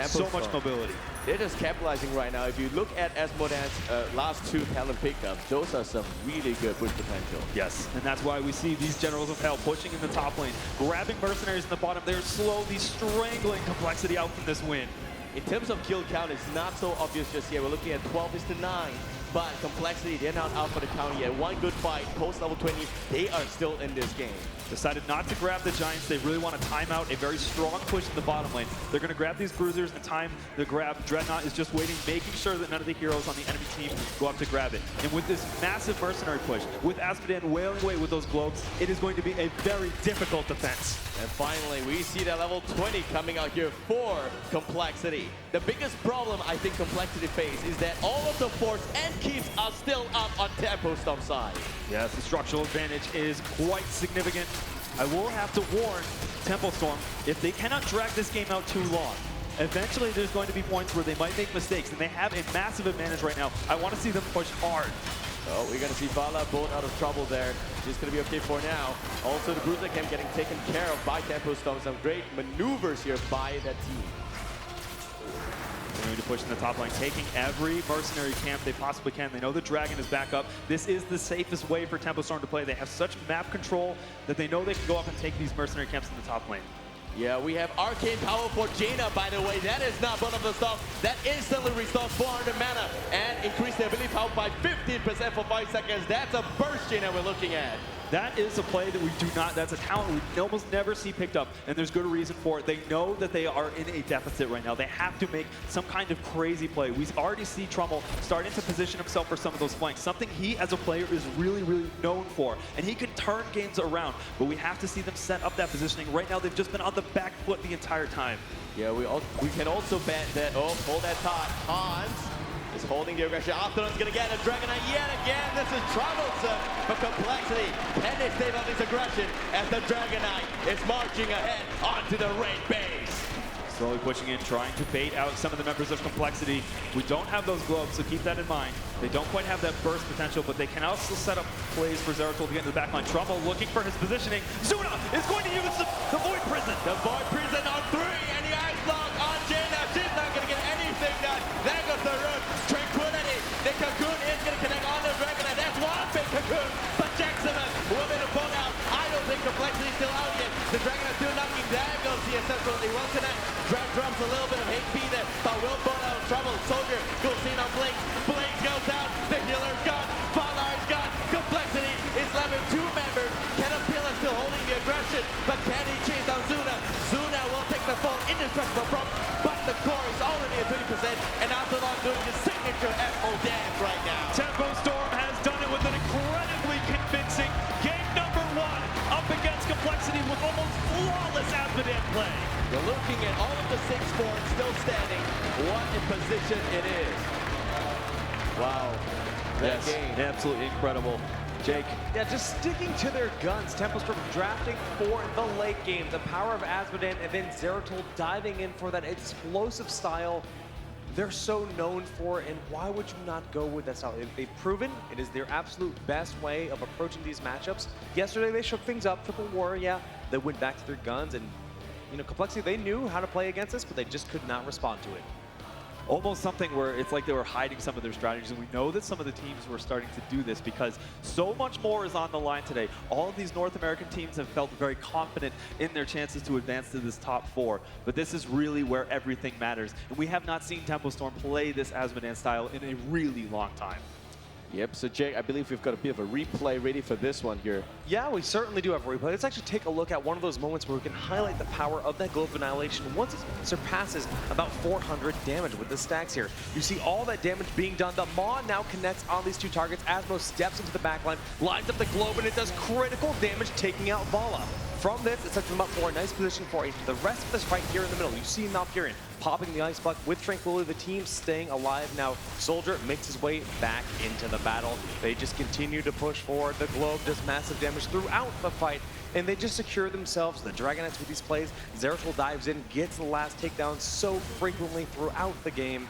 So much mobility. They're just capitalizing right now. If you look at Esmodan's last 2 talent pickups, those are some really good push potential. Yes, and that's why we see these Generals of Hell pushing in the top lane, grabbing mercenaries in the bottom. They're slowly strangling complexity out from this win. In terms of kill count, it's not so obvious just yet. We're looking at 12:9. But complexity, they're not out for the count yet. One good fight, post level 20, they are still in this game. Decided not to grab the Giants. They really want to time out a very strong push in the bottom lane. They're going to grab these bruisers. The time to grab Dreadnaught is just waiting, making sure that none of the heroes on the enemy team go up to grab it. And with this massive mercenary push, with Asmodan wailing away with those globes, it is going to be a very difficult defense. And finally, we see that level 20 coming out here for complexity. The biggest problem I think complexity face is that all of the force and keeps are still up on Tempo Storm's side. Yes, the structural advantage is quite significant. I will have to warn Tempo Storm, if they cannot drag this game out too long, eventually there's going to be points where they might make mistakes, and they have a massive advantage right now. I want to see them push hard. Oh, we're going to see Vala both out of trouble there. She's going to be okay for now. Also, the Bruiser Camp getting taken care of by Tempo Storm. Some great maneuvers here by that team. They're going to push in the top line, taking every mercenary camp they possibly can. They know the Dragon is back up. This is the safest way for Tempo Storm to play. They have such map control that they know they can go up and take these mercenary camps in the top lane. Yeah, we have Arcane Power for Jaina, by the way. That is not one of the stuff that instantly restores 400 mana and increase the ability power by 15% for 5 seconds. That's a burst Jaina we're looking at. That is a play that we do not, that's a talent we almost never see picked up, and there's good reason for it. They know that they are in a deficit right now. They have to make some kind of crazy play. We already see Trummel starting to position himself for some of those flanks, something he as a player is really, really known for, and he can turn games around, but we have to see them set up that positioning. Right now, they've just been on the back foot the entire time. Yeah, we can also bet that, oh, hold that thought, Hans is holding the aggression. Arthelon's going to get a Dragonite yet again. This is troublesome for compLexity. Can they stave off this aggression as the Dragonite is marching ahead onto the red base? Slowly pushing in, trying to bait out some of the members of compLexity. We don't have those globes, so keep that in mind. They don't quite have that burst potential, but they can also set up plays for Zeratul to get into the backline. Trummel looking for his positioning. Zuna is going to use the Void Prison. The Void Prison on 3, and the Ice Block on Jaina. She's not going to get anything done. There goes the root. Tranquility. The Cocoon is going to connect on the Dragon, and that's one big Cocoon. But Jaximus will be the phone out. I don't think compLexity is still out yet. The Dragon is still knocking. There goes the Essential. They will connect. Drag drops a little bit of HP there, but will burn out Trummel. Soldier goes in on Blink. Blink goes down. The healer's gone. Fallar's gone. compLexity is left with 2 members. cattlepillar still holding the aggression, but can he chase down Zuna? Zuna will take the fall indestructible from, but the core is already at 30%, and Arthelon doing his signature FO dance right now. Tempo Storm has done it with an incredibly convincing game number 1 up against compLexity with almost flawless Asmodee play. You're looking at all of the 6 boards still standing. What a position it is. Wow. That game. Absolutely incredible. Jake. Yeah, just sticking to their guns. Tempo Storm drafting for the late game. The power of Asmodee and then Zeratul diving in for that explosive style they're so known for, and why would you not go with that style? They've proven it is their absolute best way of approaching these matchups. Yesterday they shook things up, Triple War, yeah, they went back to their guns, and you know, compLexity, they knew how to play against this, but they just could not respond to it. Almost something where it's like they were hiding some of their strategies, and we know that some of the teams were starting to do this because so much more is on the line today. All of these North American teams have felt very confident in their chances to advance to this top 4, but this is really where everything matters, and we have not seen Tempo Storm play this Asmodee style in a really long time. Yep, so Jake, I believe we've got a bit of a replay ready for this one here. Yeah, we certainly do have a replay. Let's actually take a look at one of those moments where we can highlight the power of that Globe of Annihilation once it surpasses about 400 damage with the stacks here. You see all that damage being done. The Maw now connects on these 2 targets. Asmo steps into the backline, lines up the Globe, and it does critical damage, taking out Vala. From this, it sets them up for a nice position for the rest of this fight here in the middle. You see Malfurion popping the Ice Block with Tranquility, the team staying alive now. Soldier makes his way back into the battle. They just continue to push forward. The Globe does massive damage throughout the fight, and they just secure themselves. The Dragonites with these plays. Zeratul dives in, gets the last takedown so frequently throughout the game.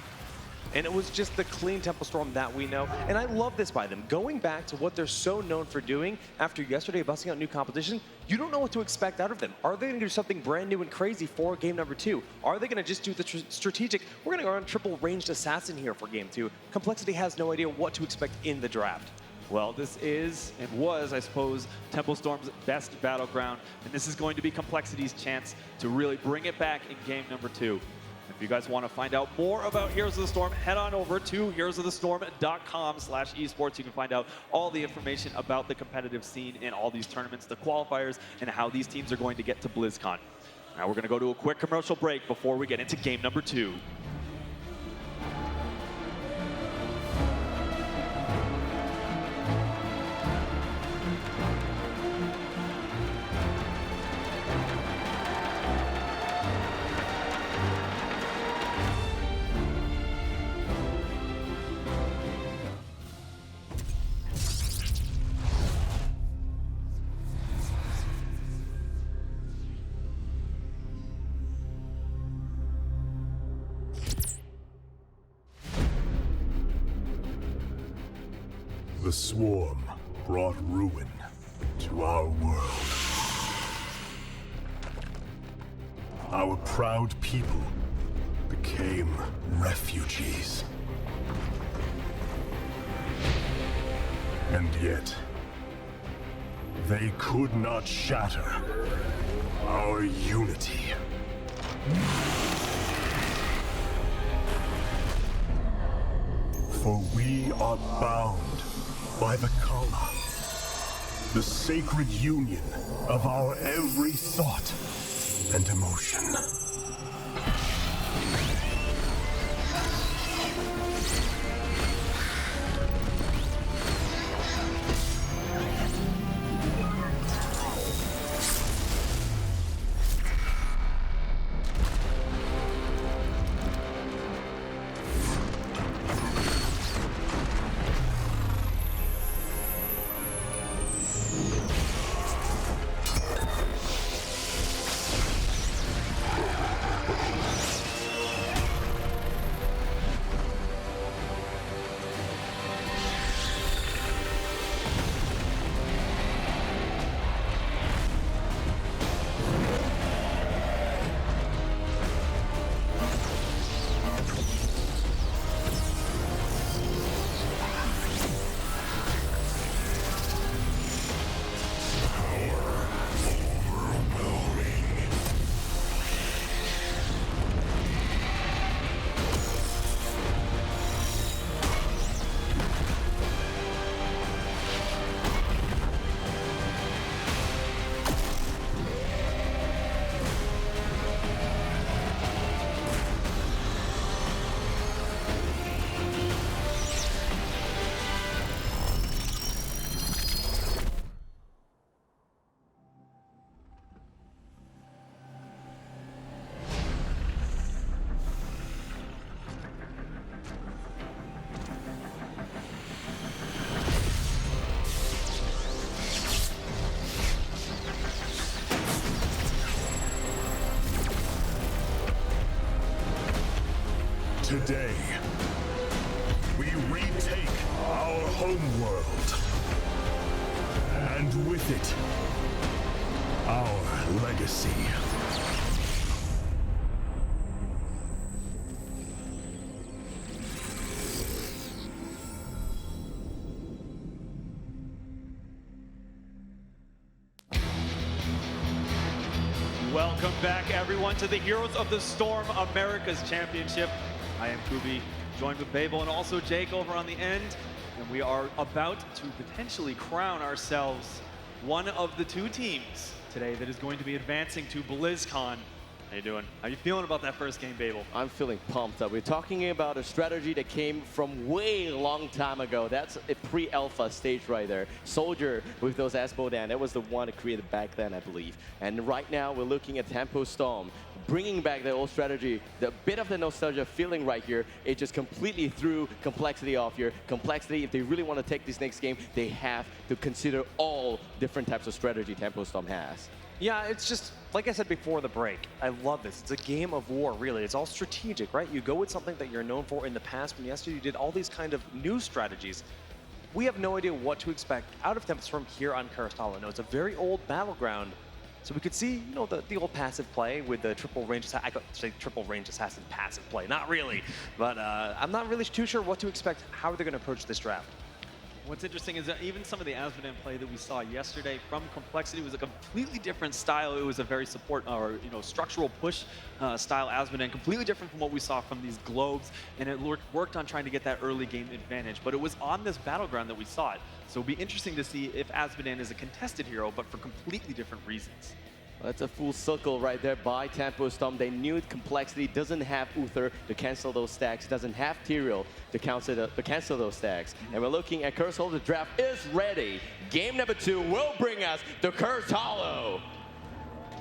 And it was just the clean Tempo Storm that we know. And I love this by them. Going back to what they're so known for doing after yesterday busting out new competition, you don't know what to expect out of them. Are they going to do something brand new and crazy for game number 2? Are they going to just do the strategic, we're going to go on triple ranged assassin here for game 2? compLexity has no idea what to expect in the draft. Well, this is, and was, I suppose, Tempo Storm's best battleground, and this is going to be compLexity's chance to really bring it back in game number 2. If you guys want to find out more about Heroes of the Storm, head on over to heroesofthestorm.com/esports. You can find out all the information about the competitive scene in all these tournaments, the qualifiers, and how these teams are going to get to BlizzCon. Now we're going to go to a quick commercial break before we get into game number 2. The Swarm brought ruin to our world. Our proud people became refugees. And yet, they could not shatter our unity. For we are bound by the Kala, the sacred union of our every thought and emotion. day, we retake our homeworld. And with it, our legacy. Welcome back, everyone, to the Heroes of the Storm America's Championship. I am Kubi, joined with Babel and also Jake over on the end. And we are about to potentially crown ourselves one of the two teams today that is going to be advancing to BlizzCon. How you doing? How you feeling about that first game, Babel? I'm feeling pumped up. We're talking about a strategy that came from way long time ago. That's a pre-alpha stage right there. Soldier with those Asmodan, that was the one created back then, I believe. And right now, we're looking at Tempo Storm, bringing back the old strategy. The bit of the nostalgia feeling right here, it just completely threw complexity off here. Complexity, if they really want to take this next game, they have to consider all different types of strategy Tempo Storm has. Yeah, it's just, like I said before the break, I love this. It's a game of war, really. It's all strategic, right? You go with something that you're known for in the past. When yesterday you did all these kind of new strategies. We have no idea what to expect out of Tempo Storm here on Cursed Hollow. No, it's a very old battleground. So we could see, you know, the old passive play with the triple range assassin. I could say triple range assassin passive play. Not really. But I'm not really too sure what to expect, how they're going to approach this draft. What's interesting is that even some of the Asmodan play that we saw yesterday from complexity was a completely different style. It was a very structural push style Asmodan, completely different from what we saw from these globes, and it worked on trying to get that early game advantage. But it was on this battleground that we saw it. So it'll be interesting to see if Asmodan is a contested hero, but for completely different reasons. That's a full circle right there by Tempo Storm. They knew complexity doesn't have Uther to cancel those stacks, doesn't have Tyrael to cancel those stacks. And we're looking at Cursed Hollow. The draft is ready. Game number 2 will bring us to Cursed Hollow.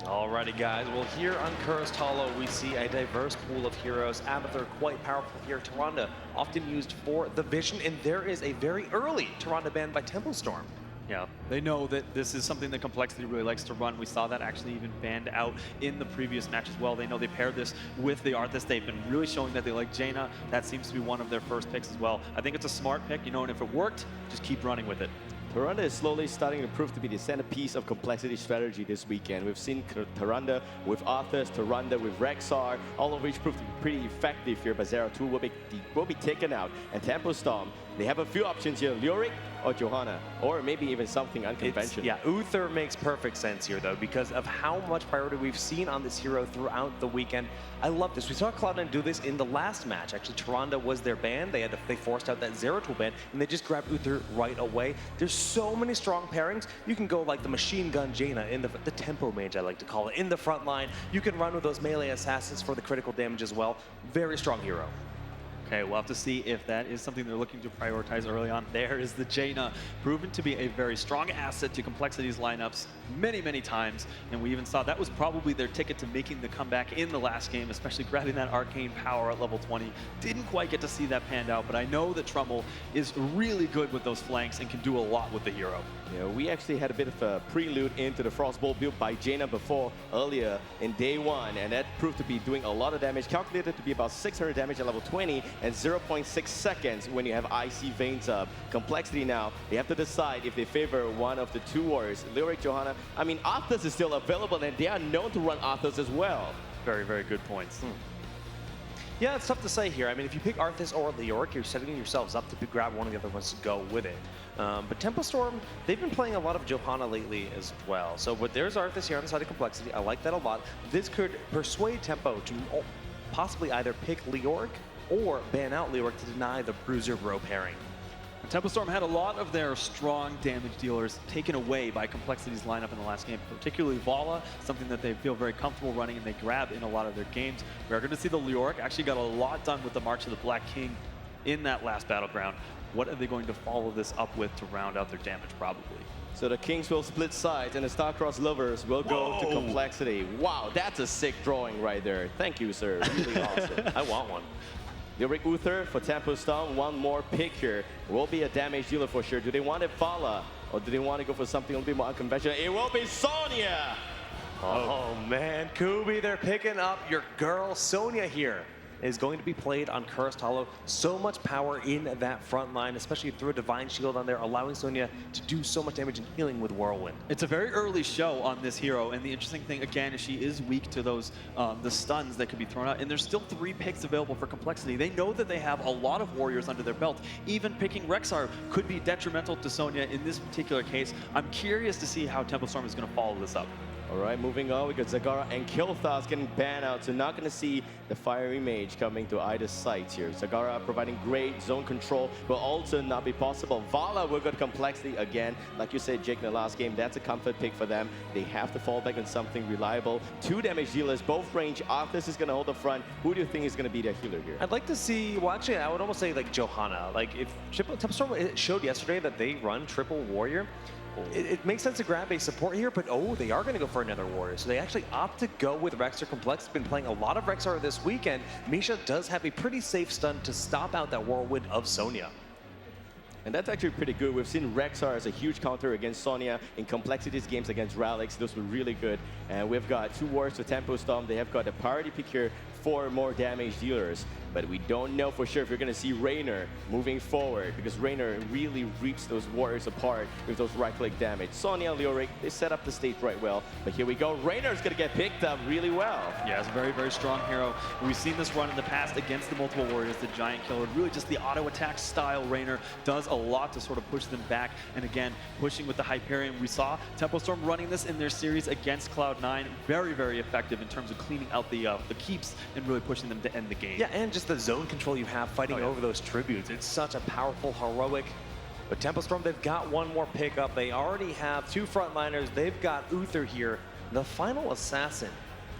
Alrighty, guys. Well, here on Cursed Hollow, we see a diverse pool of heroes. Abathur, quite powerful here. Tyrande, often used for the Vision, and there is a very early Tyrande ban by Tempo Storm. Yeah, they know that this is something that Complexity really likes to run. We saw that actually even banned out in the previous match as well. They know they paired this with the Arthas. They've been really showing that they like Jaina. That seems to be one of their first picks as well. I think it's a smart pick, you know, and if it worked, just keep running with it. Tyrande is slowly starting to prove to be the centerpiece of complexity strategy this weekend. We've seen Tyrande with Arthas, Tyrande with Rexxar, all of which proved to be pretty effective here, but Zera 2 will be taken out. And Tempo Storm, they have a few options here, Leoric or Johanna, or maybe even something unconventional. Yeah, Uther makes perfect sense here, though, because of how much priority we've seen on this hero throughout the weekend. I love this. We saw Cloud9 do this in the last match. Actually, Tyrande was their ban. They forced out that Zeratul ban, and they just grabbed Uther right away. There's so many strong pairings. You can go like the machine gun Jaina in the tempo mage, I like to call it, in the front line. You can run with those melee assassins for the critical damage as well. Very strong hero. Okay, we'll have to see if that is something they're looking to prioritize early on. There is the Jaina, proven to be a very strong asset to Complexity's lineups many, many times. And we even saw that was probably their ticket to making the comeback in the last game, especially grabbing that arcane power at level 20. Didn't quite get to see that panned out, but I know that Trummel is really good with those flanks and can do a lot with the hero. Yeah, we actually had a bit of a prelude into the Frostbolt build by Jaina earlier in day 1, and that proved to be doing a lot of damage, calculated to be about 600 damage at level 20 and 0.6 seconds when you have IC Veins up. Complexity now, they have to decide if they favor one of the two warriors, Leoric, Johanna. I mean, Arthas is still available, and they are known to run Arthas as well. Very, very good points. Yeah, it's tough to say here. I mean, if you pick Arthas or Leoric, you're setting yourselves up to grab one of the other ones to go with it. But Tempo Storm, they've been playing a lot of Johanna lately as well. So but there's Arthas here on the side of Complexity. I like that a lot. This could persuade Tempo to possibly either pick Leoric or ban out Leoric to deny the Bruiser Bro pairing. Tempo Storm had a lot of their strong damage dealers taken away by Complexity's lineup in the last game, particularly Vala, something that they feel very comfortable running and they grab in a lot of their games. We're going to see the Leoric actually got a lot done with the March of the Black King in that last battleground. What are they going to follow this up with to round out their damage, probably? So the Kings will split sides and the Starcross lovers will go to Complexity. Wow, that's a sick drawing right there. Thank you, sir. Really awesome. I want one. Leoric Uther for Tempo Storm, one more pick here. Will be a damage dealer for sure. Do they want it Vala, or do they want to go for something a little bit more unconventional? It will be Sonya! Oh man, Kubi, they're picking up your girl Sonya here. is going to be played on Cursed Hollow. So much power in that front line, especially through a Divine Shield on there, allowing Sonya to do so much damage and healing with Whirlwind. It's a very early show on this hero, and the interesting thing, again, is she is weak to those the stuns that could be thrown out, and there's still 3 picks available for complexity. They know that they have a lot of warriors under their belt. Even picking Rexxar could be detrimental to Sonya in this particular case. I'm curious to see how Tempo Storm is going to follow this up. All right, moving on, we got Zagara and Kilthas getting banned out, so not going to see the Fiery Mage coming to either side here. Zagara providing great zone control will also not be possible. Vala will go to complexity again. Like you said, Jake, in the last game, that's a comfort pick for them. They have to fall back on something reliable. 2 damage dealers, both range. Arthas is going to hold the front. Who do you think is going to be their healer here? I'd like to see, well, actually, I would almost say like Johanna. Like if Tempo Storm showed yesterday that they run triple warrior, it makes sense to grab a support here, but they are going to go for another warrior. So they actually opt to go with Rexxar Complex. Been playing a lot of Rexxar this weekend. Misha does have a pretty safe stun to stop out that whirlwind of Sonya. And that's actually pretty good. We've seen Rexxar as a huge counter against Sonya in complexities games against Ralix. Those were really good. And we've got 2 warriors with Tempo Storm. They have got a priority pick here, 4 more damage dealers. But we don't know for sure if you're going to see Raynor moving forward, because Raynor really rips those warriors apart with those right-click damage. Sonya, Leoric, they set up the stage right well. But here we go. Raynor's going to get picked up really well. Yeah, it's a very, very strong hero. We've seen this run in the past against the multiple warriors, the Giant Killer. Really just the auto attack style. Raynor does a lot to sort of push them back. And again, pushing with the Hyperion. We saw Tempo Storm running this in their series against Cloud9. Very, very effective in terms of cleaning out the keeps and really pushing them to end the game. Yeah, and just the zone control you have fighting over those tributes. It's such a powerful, heroic. But Tempo Storm, they've got 1 more pickup. They already have 2 frontliners. They've got Uther here, the final assassin.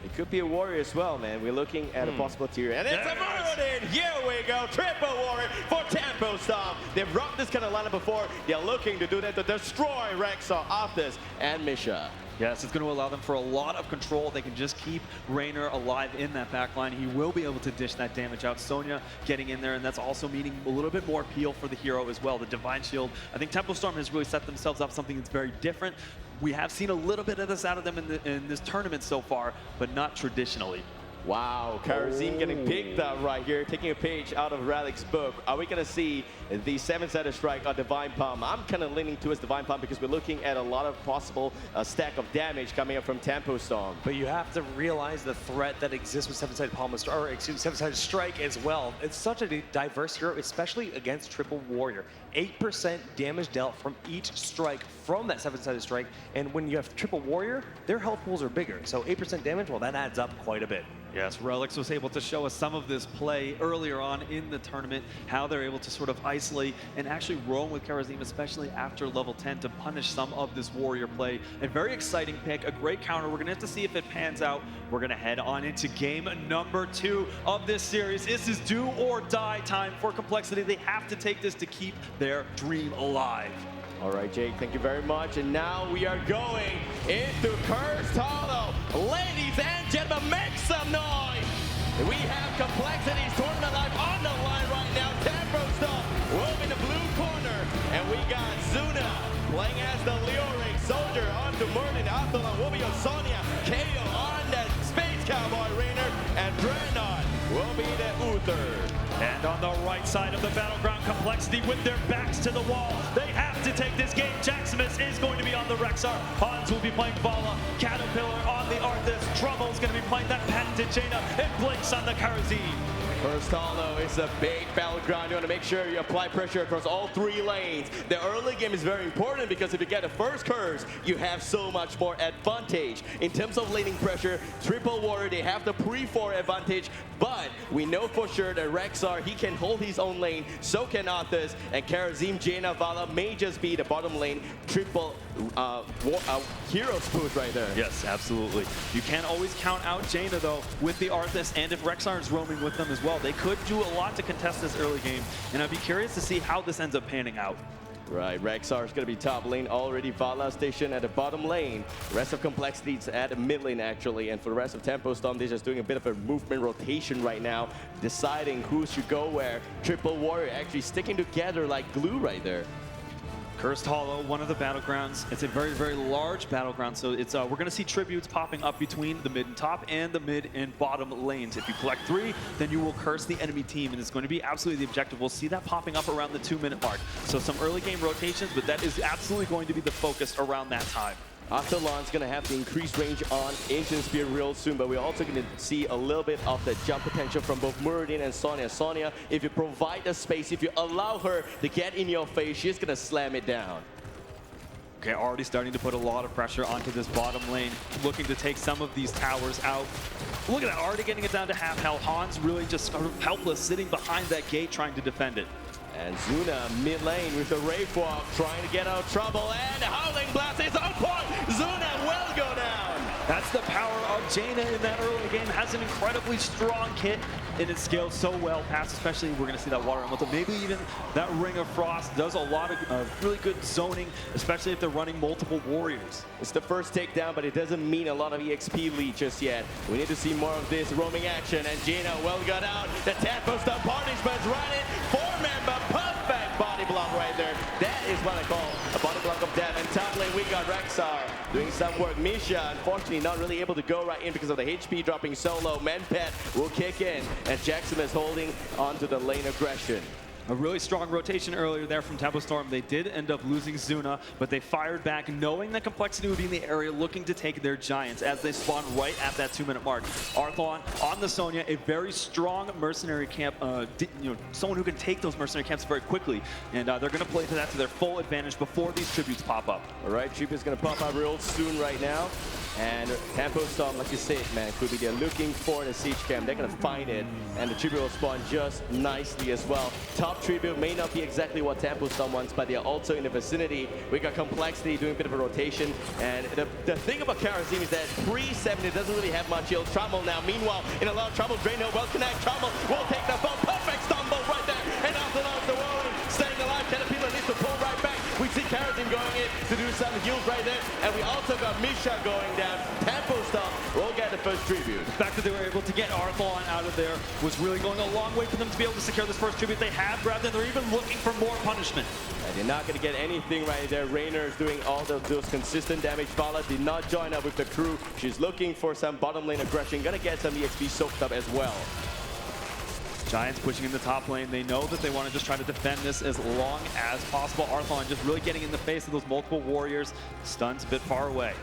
It could be a warrior as well, man. We're looking at a possible tier. And it's a Murder! Here we go. Triple warrior for Tempo Storm. They've rocked this kind of lineup before. They're looking to do that to destroy Rexxar, Arthas, and Misha. Yes, it's going to allow them for a lot of control. They can just keep Raynor alive in that backline. He will be able to dish that damage out. Sonya getting in there, and that's also meaning a little bit more peel for the hero as well. The Divine Shield. I think Tempo Storm has really set themselves up something that's very different. We have seen a little bit of this out of them in this tournament so far, but not traditionally. Wow, Karazim getting picked up right here, taking a page out of Ralik's book. Are we going to see the 7-sided strike on Divine Palm? I'm kind of leaning towards Divine Palm because we're looking at a lot of possible stack of damage coming up from Tempo Storm. But you have to realize the threat that exists with 7-sided palm, or excuse me, 7-sided strike as well. It's such a diverse hero, especially against triple warrior. 8% damage dealt from each strike from that 7-sided strike, and when you have triple warrior, their health pools are bigger. So 8% damage, well, that adds up quite a bit. Yes, Relix was able to show us some of this play earlier on in the tournament, how they're able to sort of isolate and actually roam with Karazim, especially after level 10, to punish some of this warrior play. A very exciting pick, a great counter. We're going to have to see if it pans out. We're going to head on into game number 2 of this series. This is do or die time for complexity. They have to take this to keep their dream alive. All right, Jake, thank you very much. And now we are going into Cursed Hollow. Ladies and gentlemen, make some noise. We have Complexity's tournament life on the line right now. Tempo Storm will be in the blue corner. And we got Zuna playing as the Leoric Soldier on the Merlin. Arthelon will be on Sonya. Kaeyoh on that Space Cowboy Raynor. And Dreadnaught will be the Uther. And on the right side of the battleground, Complexity with their backs to the wall. They have to take this game. Jaximus is going to be on the Rexxar. Hans will be playing Vala. Cattlepillar on the Arthas. Trummel's going to be playing that patented Jaina. And Blake's on the Karazim. Cursed Hollow is a big battleground. You want to make sure you apply pressure across all 3 lanes. The early game is very important because if you get the first curse, you have so much more advantage. In terms of laning pressure, Triple Warrior, they have the pre-4 advantage, but we know for sure that Rexxar, he can hold his own lane, so can Arthas, and Karazim, Jaina, Vala may just be the bottom lane triple hero spoof right there. Yes, absolutely. You can't always count out Jaina, though, with the Arthas, and if Rexxar is roaming with them as well. They could do a lot to contest this early game, and I'd be curious to see how this ends up panning out. Right, Rexxar is going to be top lane already. Vala station at the bottom lane. Rest of Complexity is at mid lane, actually. And for the rest of Tempo Storm, they're just doing a bit of a movement rotation right now, deciding who should go where. Triple Warrior actually sticking together like glue right there. Cursed Hollow, one of the battlegrounds. It's a very, very large battleground, so it's we're going to see tributes popping up between the mid and top and the mid and bottom lanes. If you collect 3, then you will curse the enemy team, and it's going to be absolutely the objective. We'll see that popping up around the 2-minute mark. So some early game rotations, but that is absolutely going to be the focus around that time. Arthelon's going to have the increased range on Ancient Spear real soon, but we're also going to see a little bit of the jump potential from both Muradin and Sonya. Sonya, if you provide the space, if you allow her to get in your face, she's going to slam it down. Okay, already starting to put a lot of pressure onto this bottom lane, looking to take some of these towers out. Look at that, already getting it down to half health. Hans really just sort of helpless, sitting behind that gate, trying to defend it. And Zuna mid lane with the Wraith Walk, trying to get out of trouble, and Howling Blast is on point! Zuna will go down! That's the power of Jaina in that early game. Has an incredibly strong kit, and it scales so well past, especially we're going to see that Water Elemental. Maybe even that Ring of Frost does a lot of really good zoning, especially if they're running multiple warriors. It's the first takedown, but it doesn't mean a lot of EXP lead just yet. We need to see more of this roaming action, and Jaina well got out. The Tempo Stomp Punishment's running. 4-member perfect body block right there. That is what I call a body block of death. And top lane, we got Rexar doing some work. Misha, unfortunately, not really able to go right in because of the HP dropping so low. Menpet will kick in, and Jaximus holding onto the lane aggression. A really strong rotation earlier there from Tempo Storm. They did end up losing Zuna, but they fired back knowing that compLexity would be in the area looking to take their Giants as they spawn right at that 2-minute mark. Arthelon on the Sonya, a very strong mercenary camp, someone who can take those mercenary camps very quickly, and they're going to play to that to their full advantage before these tributes pop up. All right, tributes going to pop up real soon right now. And Tempo Storm, like you said, man, could be they're looking for the siege camp. They're going to find it, and the tribute will spawn just nicely as well. Top tribute may not be exactly what Tempo Storm wants, but they're also in the vicinity. We got compLexity doing a bit of a rotation, and the thing about Karazim is that pre-7 it doesn't really have much heal. Trummel now, meanwhile, in a lot of trouble. Dreadnaught will connect. Trummel will take the bomb. Perfect stumble right there, and Arthelon's the rolling, staying alive. Caterpillar needs to pull right back. We see Karazim going in to do some heals right there, and we also got Misha going down. Tempo Storm will get the first tribute. The fact that they were able to get Arthelon out of there was really going a long way for them to be able to secure this first tribute. They have grabbed it. They're even looking for more punishment. And they're not going to get anything right there. Raynor is doing all those consistent damage. Vala did not join up with the crew. She's looking for some bottom lane aggression. Going to get some EXP soaked up as well. Giants pushing in the top lane. They know that they want to just try to defend this as long as possible. Arthelon just really getting in the face of those multiple warriors. Stuns a bit far away.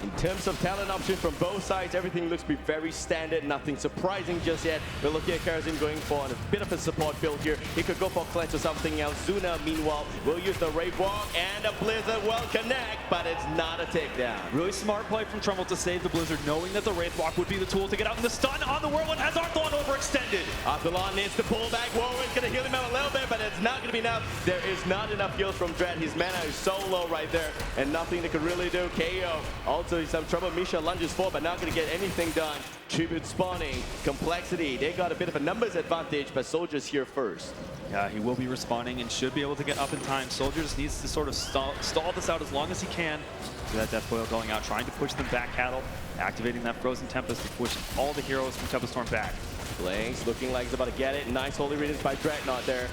In terms of talent options from both sides, everything looks to be very standard, nothing surprising just yet. We're looking at Karazim going for a bit of a support build here. He could go for Cleanse or something else. Zuna, meanwhile, will use the Wraith Walk, and a Blizzard will connect, but it's not a takedown. Really smart play from Trummel to save the Blizzard, knowing that the Wraith Walk would be the tool to get out. And the stun on the Whirlwind has Arthelon overextended. Arthelon needs to pull back. Whirlwind's going to heal him out a little bit, but it's not going to be enough. There is not enough heals from Dread. His mana is so low right there, and nothing they could really do. Kaeyoh also in some trouble. Misha lunges forward, but not going to get anything done. Tribute spawning. compLexity, they got a bit of a numbers advantage, but Soldier's here first. Yeah, he will be respawning and should be able to get up in time. Soldier just needs to sort of stall this out as long as he can. See that Death Coil going out, trying to push them back cattle, activating that Frozen Tempest to push all the heroes from Tempo Storm back. Blanks looking like he's about to get it. Nice holy readings by Dreadnaught there.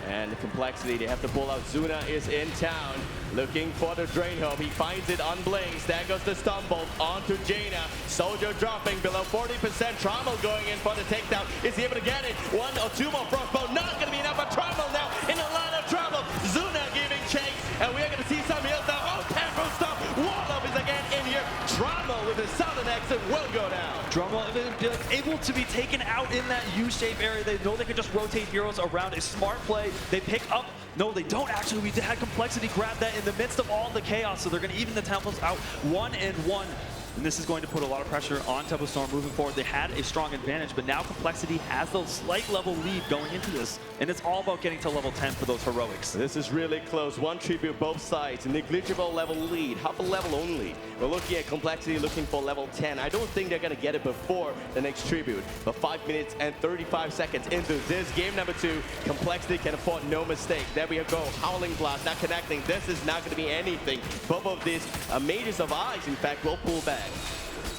And the compLexity, they have to pull out. Zuna is in town, looking for the Dreadnaught. He finds it on Blanks. There goes the Stumble onto Jaina. Soldier dropping below 40%. Trummel going in for the takedown. Is he able to get it? 1 or 2 more Frostbow. Not going to be enough for Trummel now. In a lot of trouble. Zuna giving chase. And we are going to see some heals now. Oh, Tempo Storm. Warlock is again in here. Trummel with his southern exit will go down. Trummel able to be taken out in that U-shape area. They know they could just rotate heroes around. A smart play. They pick up. No, they don't actually. We had compLexity grab that in the midst of all the chaos, so they're going to even the tempos out 1-1. And this is going to put a lot of pressure on Tempo Storm moving forward. They had a strong advantage, but now compLexity has a slight level lead going into this, and it's all about getting to level 10 for those heroics. This is really close. One tribute both sides, a negligible level lead, half a level only. We're looking at compLexity looking for level 10. I don't think they're going to get it before the next tribute, but 5 minutes and 35 seconds into this game number 2, compLexity can afford no mistake. There we go, Howling Blast, not connecting. This is not going to be anything. Both of these mages of ice, in fact, will pull back.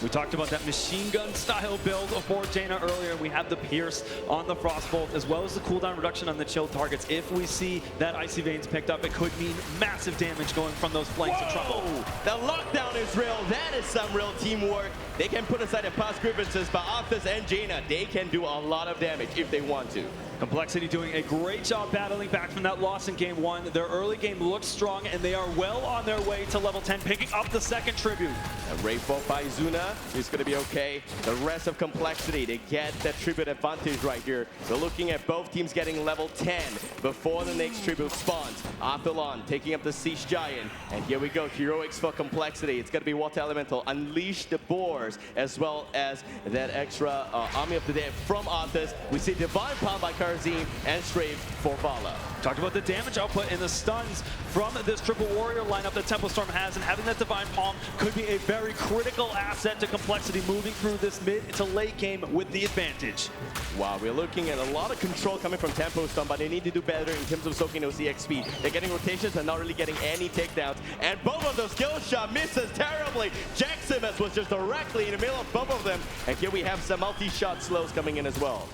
We talked about that machine gun style build for Jaina earlier. We have the Pierce on the Frostbolt, as well as the cooldown reduction on the chill targets. If we see that Icy Veins picked up, it could mean massive damage going from those flanks of Trummel. The lockdown is real. That is some real teamwork. They can put aside their past grievances, but Arthas and Jaina, they can do a lot of damage if they want to. compLexity doing a great job battling back from that loss in game 1. Their early game looks strong, and they are well on their way to level 10, picking up the second tribute. A Wraithbolt by Zuna is going to be okay. The rest of compLexity, they get that tribute advantage right here. We're looking at both teams getting level 10 before the next tribute spawns. Arthelon taking up the Siege Giant, and here we go, heroics for compLexity. It's going to be Water Elemental, Unleash the Boars, as well as that extra Army of the Dead from Arthas. We see Divine Palm by Karazim and Strafe for Vala. Talked about the damage output and the stuns from this triple warrior lineup that Tempo Storm has, and having that Divine Palm could be a very critical asset to compLexity moving through this mid to late game with the advantage. Wow, we're looking at a lot of control coming from Tempo Storm, but they need to do better in terms of soaking those EXP. They're getting rotations and not really getting any takedowns, and both of those kill shot misses terribly. Jaximus was just directly in the middle of both of them, and here we have some multi-shot slows coming in as well.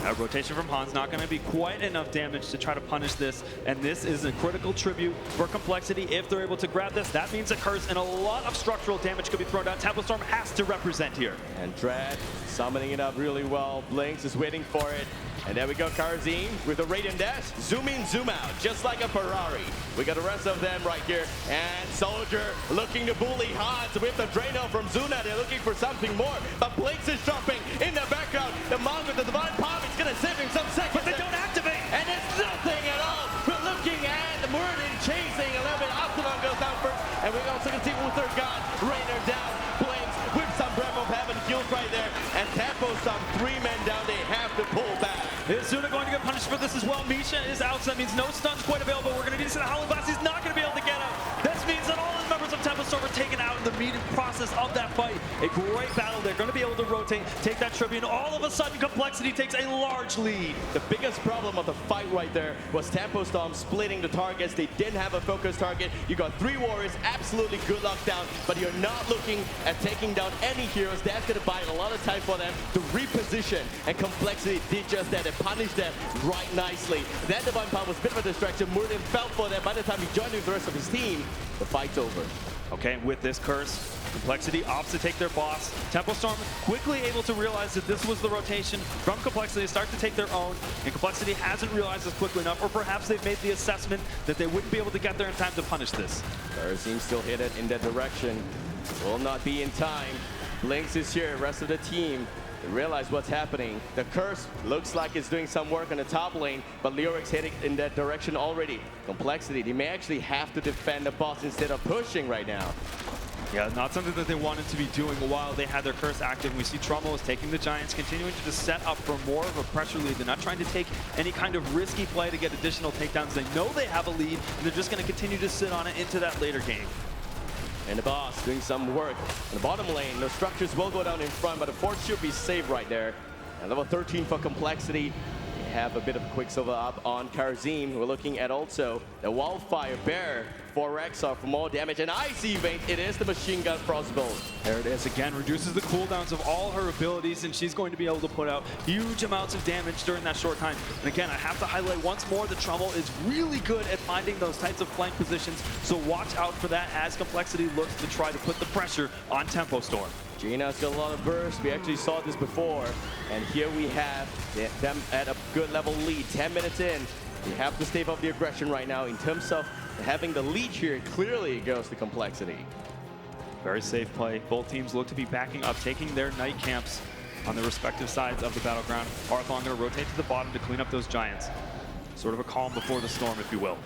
A rotation from Hans, not going to be quite enough damage to try to punish this, and this is a critical tribute for compLexity. If they're able to grab this, that means a curse and a lot of structural damage could be thrown down. Tempo Storm has to represent here. And Dread summoning it up really well. Blinks is waiting for it. And there we go, Karazim with a Radiant Dash. Zoom in, zoom out, just like a Ferrari. We got the rest of them right here. And Soldier looking to bully Hans with the Dreadnaught from Zuna. They're looking for something more, but Blinks is dropping in the background. The Monk with the Divine Palm is going to save him some seconds. But they don't activate! And it's nothing at all. We're looking at Murden chasing a little bit. Arthelon goes down first. And we're also going to see Uther God, Rainer down, Blinks with some Breath of Heaven kills right there. And Tempo Storm, 3 men down. They have to pull back. Is Zuna going to get punished for this as well? Misha is out, so that means no stuns quite available. We're going to need to see the Howling Blast. He's not going to be able to get out. This means that all the members of Tempo Storm are taken out in the meeting process of that fight. A great battle. They're going to be able to rotate, take that tribute, and all of a sudden, compLexity takes a large lead. The biggest problem of the fight right there was Tempo Storm splitting the targets. They didn't have a focused target. You got 3 warriors, absolutely good lockdown, but you're not looking at taking down any heroes. That's going to buy a lot of time for them to reposition, and compLexity did just that. They punished them right nicely. That Divine Palm was a bit of a distraction. Murden fell for that. By the time he joined in the rest of his team, the fight's over. Okay, with this curse, compLexity opts to take their boss. Tempo Storm quickly able to realize that this was the rotation from compLexity to start to take their own, and compLexity hasn't realized this quickly enough, or perhaps they've made the assessment that they wouldn't be able to get there in time to punish this. Karazim still hit it in that direction. Will not be in time. Blinks is here, rest of the team. They realize what's happening. The curse looks like it's doing some work on the top lane, but Leoric's heading in that direction already. compLexity, they may actually have to defend the boss instead of pushing right now. Yeah, not something that they wanted to be doing while they had their curse active. We see Trummel is taking the Giants, continuing to just set up for more of a pressure lead. They're not trying to take any kind of risky play to get additional takedowns. They know they have a lead, and they're just going to continue to sit on it into that later game. And the boss doing some work in the bottom lane. The structures will go down in front, but the fort should be safe right there. And level 13 for compLexity. We have a bit of a Quicksilver up on Karazim. We're looking at also the Wildfire Bear for Rexar for more damage. And Icy Veins, it is the Machine Gun Frostbolt. There it is again, reduces the cooldowns of all her abilities, and she's going to be able to put out huge amounts of damage during that short time. And again, I have to highlight once more that Trummel is really good at finding those types of flank positions, so watch out for that as compLexity looks to try to put the pressure on Tempo Storm. Jaina's got a lot of burst. We actually saw this before. And here we have them at a good level lead. 10 minutes in. We have to stave off the aggression right now. In terms of having the lead here, clearly it goes to compLexity. Very safe play. Both teams look to be backing up, taking their night camps on their respective sides of the battleground. Arthelon going to rotate to the bottom to clean up those Giants. Sort of a calm before the storm, if you will.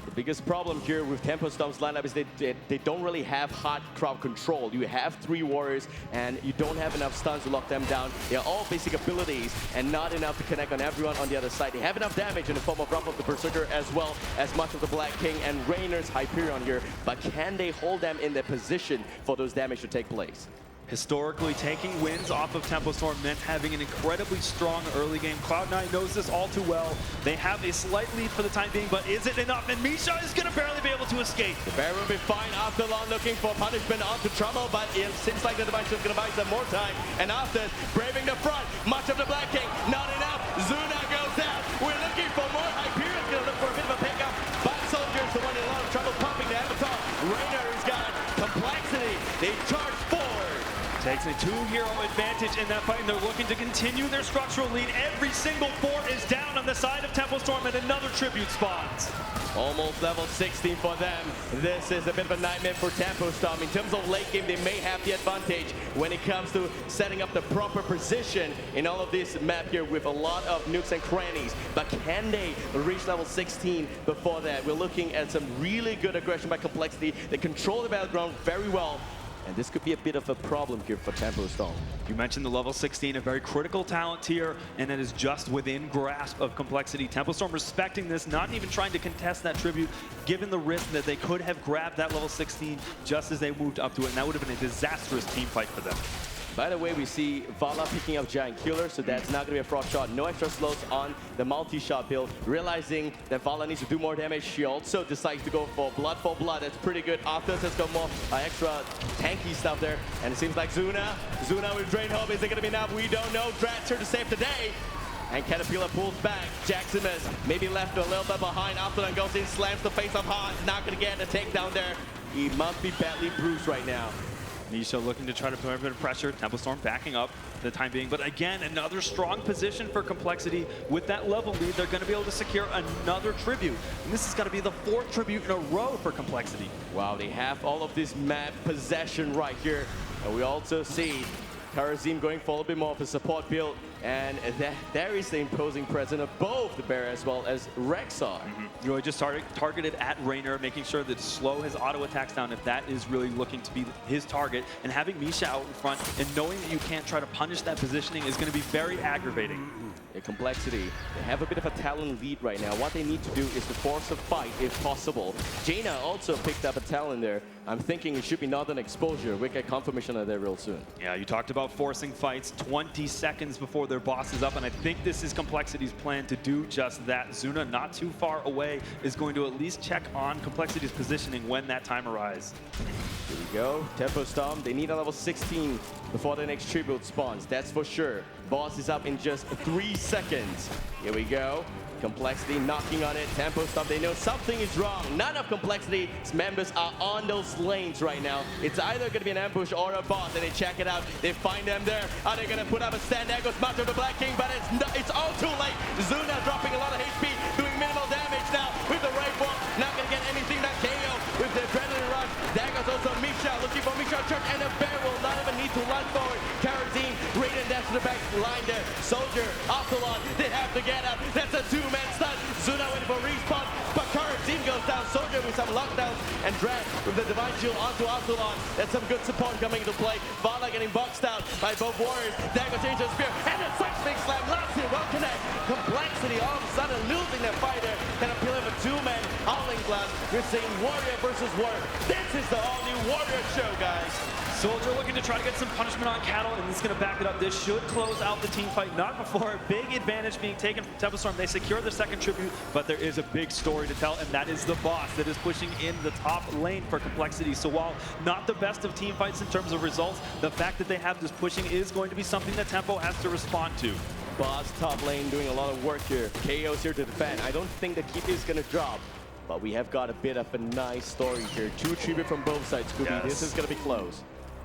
The biggest problem here with Tempo Storm's lineup is they don't really have hot crowd control. You have 3 warriors and you don't have enough stuns to lock them down. They're all basic abilities and not enough to connect on everyone on the other side. They have enough damage in the form of Wrath of the Berserker as well as much of the Black King and Rainer's Hyperion here, but can they hold them in their position for those damage to take place? Historically, taking wins off of Tempo Storm meant having an incredibly strong early game. Cloud9 knows this all too well. They have a slight lead for the time being, but is it enough? And Misha is going to barely be able to escape. The bear will be fine. Arthelon looking for punishment onto Trummel, but it seems like the device is going to buy some more time. And after braving the front, much of the Black King, not enough. Zuna goes out. We're looking for more. Hyperion's going to look for a bit of a pickup, but Soldier's the one in a lot of trouble pumping the Avatar. Raynor has got compLexity. They charge forward. Takes a two-hero advantage in that fight, and they're looking to continue their structural lead. Every single fort is down on the side of Tempo Storm, and another tribute spawns. Almost level 16 for them. This is a bit of a nightmare for Tempo Storm. In terms of late game, they may have the advantage when it comes to setting up the proper position in all of this map here with a lot of nooks and crannies. But can they reach level 16 before that? We're looking at some really good aggression by compLexity. They control the battleground very well. And this could be a bit of a problem here for Tempo Storm. You mentioned the level 16, a very critical talent tier, and it is just within grasp of compLexity. Tempo Storm respecting this, not even trying to contest that tribute, given the risk that they could have grabbed that level 16 just as they moved up to it, and that would have been a disastrous team fight for them. By the way, we see Vala picking up Giant Killer, so that's not going to be a frog shot. No extra slows on the multi-shot build. Realizing that Vala needs to do more damage, she also decides to go for blood. That's pretty good. Arthurs has got more extra tanky stuff there. And it seems like Zuna with Dreadnaught, is it going to be enough? We don't know. Drad's here to save the day. And Caterpillar pulls back. Jaximus maybe left a little bit behind. Arthelon goes in, slams the face of Hans. Not going to get a takedown there. He must be badly bruised right now. Misha looking to try to put a bit of pressure. Tempo Storm backing up for the time being. But again, another strong position for compLexity. With that level lead, they're going to be able to secure another tribute. And this is going to be the 4th tribute in a row for compLexity. Wow, they have all of this map possession right here. And we also see Karazim going for a little bit more of a support build. And there is the imposing presence of both the Bear as well as Rexar. You really just targeted at Raynor, making sure that slow his auto attacks down if that is really looking to be his target. And having Misha out in front and knowing that you can't try to punish that positioning is going to be very aggravating. compLexity, they have a bit of a talent lead right now. What they need to do is to force a fight if possible. Jaina also picked up a talent there. I'm thinking it should be Northern Exposure. We'll get confirmation of that real soon. Yeah, you talked about forcing fights 20 seconds before their boss is up, and I think this is compLexity's plan to do just that. Zuna, not too far away, is going to at least check on compLexity's positioning when that time arrives. Here we go. Tempo Storm, they need a level 16 before the next tribute spawns, that's for sure. Boss is up in just 3 seconds. Here we go. compLexity knocking on it. Tempo Storm, they know something is wrong. None of compLexity's members are on those lanes right now. It's either going to be an ambush or a boss, and they check it out. They find them there. Are they going to put up a stand? There goes much of the Black King, but it's all too late. Zuna dropping a lot of HP, doing minimal damage now with the right wall. Not going to get anything that Kaeyoh with the adrenaline rush. There goes also Misha, looking for Misha Church, and the bear will not even need to run forward. Karazim, Raiden dash to the back line there. Soldier, Arthelon, they have to get up. That's a 2-man stun. Zuna waiting for respawn, but Karazim goes down. Soldier with some lockdowns, and Dread with the Divine Shield onto Arthelon. That's some good support coming into play. Vala getting boxed out by both warriors. There goes Angel Spear, and a big slam. Last hit, well connect. compLexity all of a sudden losing their fight there. Caterpillar with a 2-man howling blast. We're seeing Warrior versus Warrior. This is the all-new Warrior show, guys. Soldier looking to try to get some punishment on Cattle, and this is going to back it up. This should close out the team fight, not before a big advantage being taken from Tempo Storm. They secure their second tribute, but there is a big story to tell, and that is the boss that is pushing in the top lane for compLexity. So while not the best of team fights in terms of results, the fact that they have this pushing is going to be something that Tempo has to respond to. Boss top lane doing a lot of work here. Kaeyoh's here to defend. I don't think the keep is going to drop, but we have got a bit of a nice story here. 2 tribute from both sides, Scooby. Yes. This is going to be close.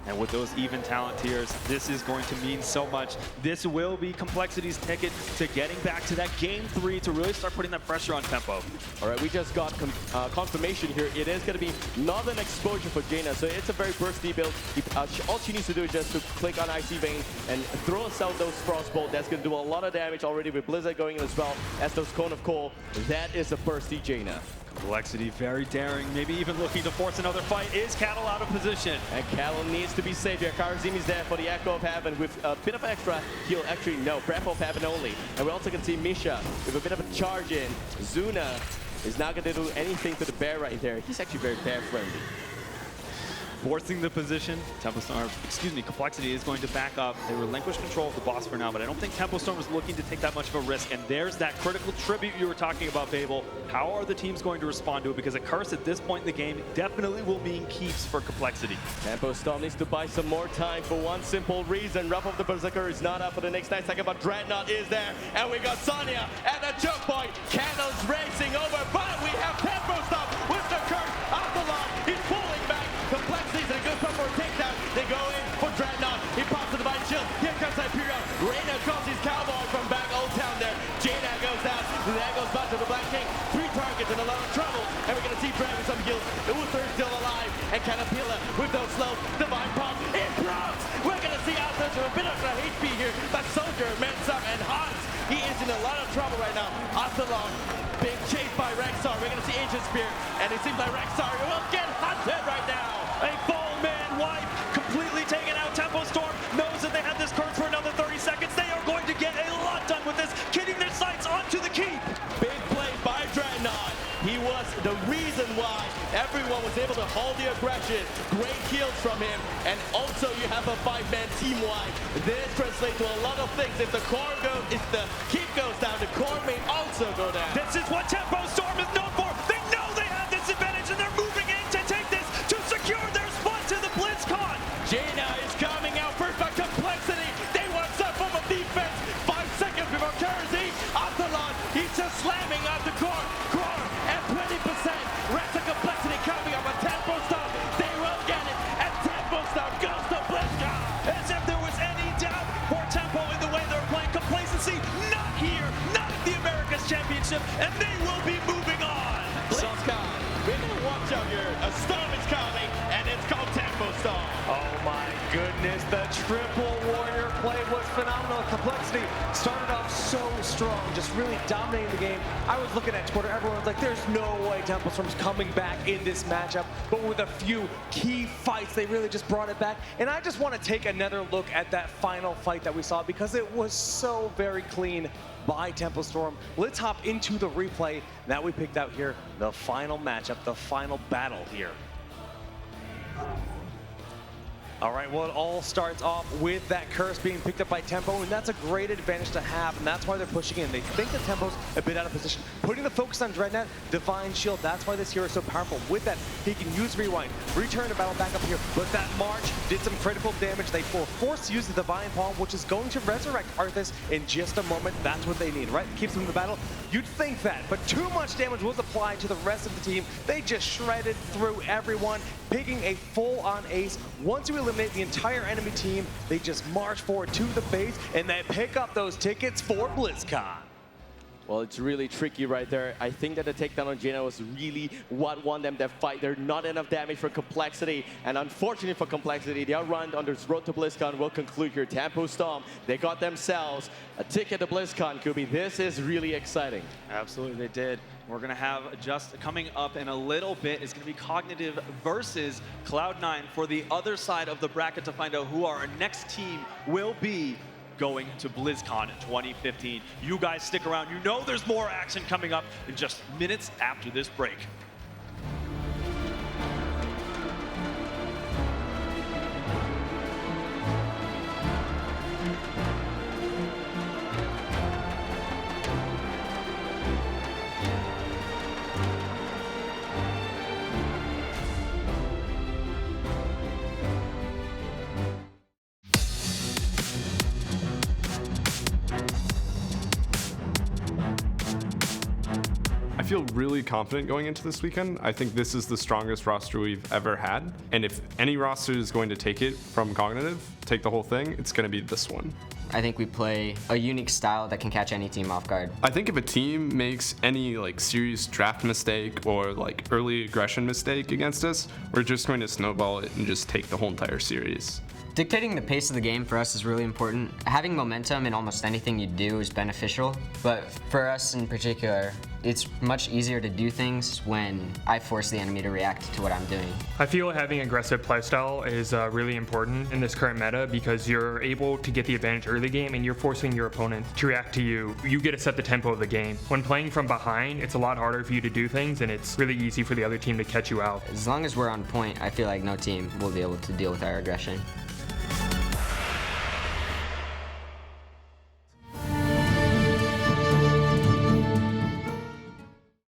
And with those even talent tiers, this is going to mean so much. This will be compLexity's ticket to getting back to that game 3 to really start putting that pressure on Tempo. All right, we just got confirmation here. It is going to be Northern Exposure for Jaina, so it's a very bursty build. All she needs to do is just to click on Icy Vein and throw herself those Frostbolt. That's going to do a lot of damage already with Blizzard going in as well as those Cone of Coal. That is a bursty Jaina. compLexity very daring, maybe even looking to force another fight. Is Cattle out of position? And Cattle needs to be safe here. Karazim is there for the Echo of Heaven with a bit of an extra heal. Actually, no, Breath of Heaven only. And we also can see Misha with a bit of a charge in. Zuna is not going to do anything to the bear right there. He's actually very bear friendly. forcing the position. compLexity is going to back up. They relinquish control of the boss for now, but I don't think Tempo Storm is looking to take that much of a risk. And there's that critical tribute you were talking about, Babel. How are the teams going to respond to it? Because a curse at this point in the game definitely will mean keeps for compLexity. Tempo Storm needs to buy some more time for one simple reason. Wrath of the Berserker is not up for the next 9 seconds, but Dreadnaught is there. And we got Sonya at the choke point. Candles racing over, but we have Tempo Storm with the curse. Arthelon, he's pulling back. compLexity's in a good spot for a takedown. They go in for Dreadnaught. He pops the divine shield. Here comes Hyperion. Reina calls his cowboy from back Old Town there. Jaina goes out. There goes back to the Black King. 3 targets and a lot of trouble. And we're going to see Dread with some heals. Ocher is still alive. And cattlepillar with those slow divine pumps. It drops. We're going to see Alexei with a bit of HP here. But Soldier, Mensah, and Hans. He is in a lot of trouble right now. Arthelon being chased by Rexar. We're going to see Ancient Spear. And it seems like Rexar will get hunted right now. A Bowman wipe, completely taken out. Tempo Storm knows that they have this curse for another 30 seconds. They are going to get a lot done with this, getting their sights onto the keep. Big play by Dreadnaught. He was the reason why everyone was able to hold the aggression. Great kills from him. And also you have a 5-man team wide. This translates to a lot of things. If the keep goes down, the core may also go down. This is what Tempo Storm is known for. They know they have this advantage and they're moving in to take this to secure their spot to the BlizzCon. Jaina is coming out first by compLexity. They want some form of defense. 5 seconds before currency. Arthelon, he's just slamming out the core. Core at 20%. Rest of compLexity coming up with Tempo Storm. They will get it. And Tempo Storm goes to BlizzCon. As if there was any doubt for Tempo in the way they're playing. Complacency, not here, not at the Americas Championship, and they will be moving on. BlizzCon, we're going to watch out here. A storm is coming, and it's called Tempo Storm. Oh my goodness, the triple warrior play was phenomenal. compLexity started off so strong, just really dominating the game. I was looking at Twitter, everyone's like, there's no way Tempo Storm's coming back in this matchup. But with a few key fights, they really just brought it back. And I just want to take another look at that final fight that we saw because it was so very clean by Tempo Storm. Let's hop into the replay that we picked out here, the final matchup, the final battle here. All right, well, it all starts off with that curse being picked up by Tempo, and that's a great advantage to have, and that's why they're pushing in. They think that Tempo's a bit out of position. Putting the focus on Dreadnaught, Divine Shield, that's why this hero is so powerful. With that, he can use Rewind, return the battle back up here, but that March did some critical damage. They were forced to use the Divine Palm, which is going to resurrect Arthas in just a moment. That's what they need, right? Keeps them in the battle. You'd think that, but too much damage was applied to the rest of the team. They just shredded through everyone, picking a full-on ace. Once you eliminate the entire enemy team, they just march forward to the base and they pick up those tickets for BlizzCon. Well, it's really tricky right there. I think that the takedown on Jaina was really what won them that fight. There's not enough damage for compLexity, and unfortunately for compLexity, their run on this road to BlizzCon will conclude here. Tempo Storm, they got themselves a ticket to BlizzCon, Kubi. This is really exciting. Absolutely, they did. We're going to have just coming up in a little bit is going to be Cognitive versus Cloud9 for the other side of the bracket to find out who our next team will be going to BlizzCon 2015. You guys stick around. You know there's more action coming up in just minutes after this break. I feel really confident going into this weekend. I think this is the strongest roster we've ever had. And if any roster is going to take it from Cognitive, take the whole thing, it's going to be this one. I think we play a unique style that can catch any team off guard. I think if a team makes any serious draft mistake or early aggression mistake against us, we're just going to snowball it and just take the whole entire series. Dictating the pace of the game for us is really important. Having momentum in almost anything you do is beneficial, but for us in particular, it's much easier to do things when I force the enemy to react to what I'm doing. I feel having aggressive playstyle is really important in this current meta because you're able to get the advantage early game and you're forcing your opponent to react to you. You get to set the tempo of the game. When playing from behind, it's a lot harder for you to do things and it's really easy for the other team to catch you out. As long as we're on point, I feel like no team will be able to deal with our aggression.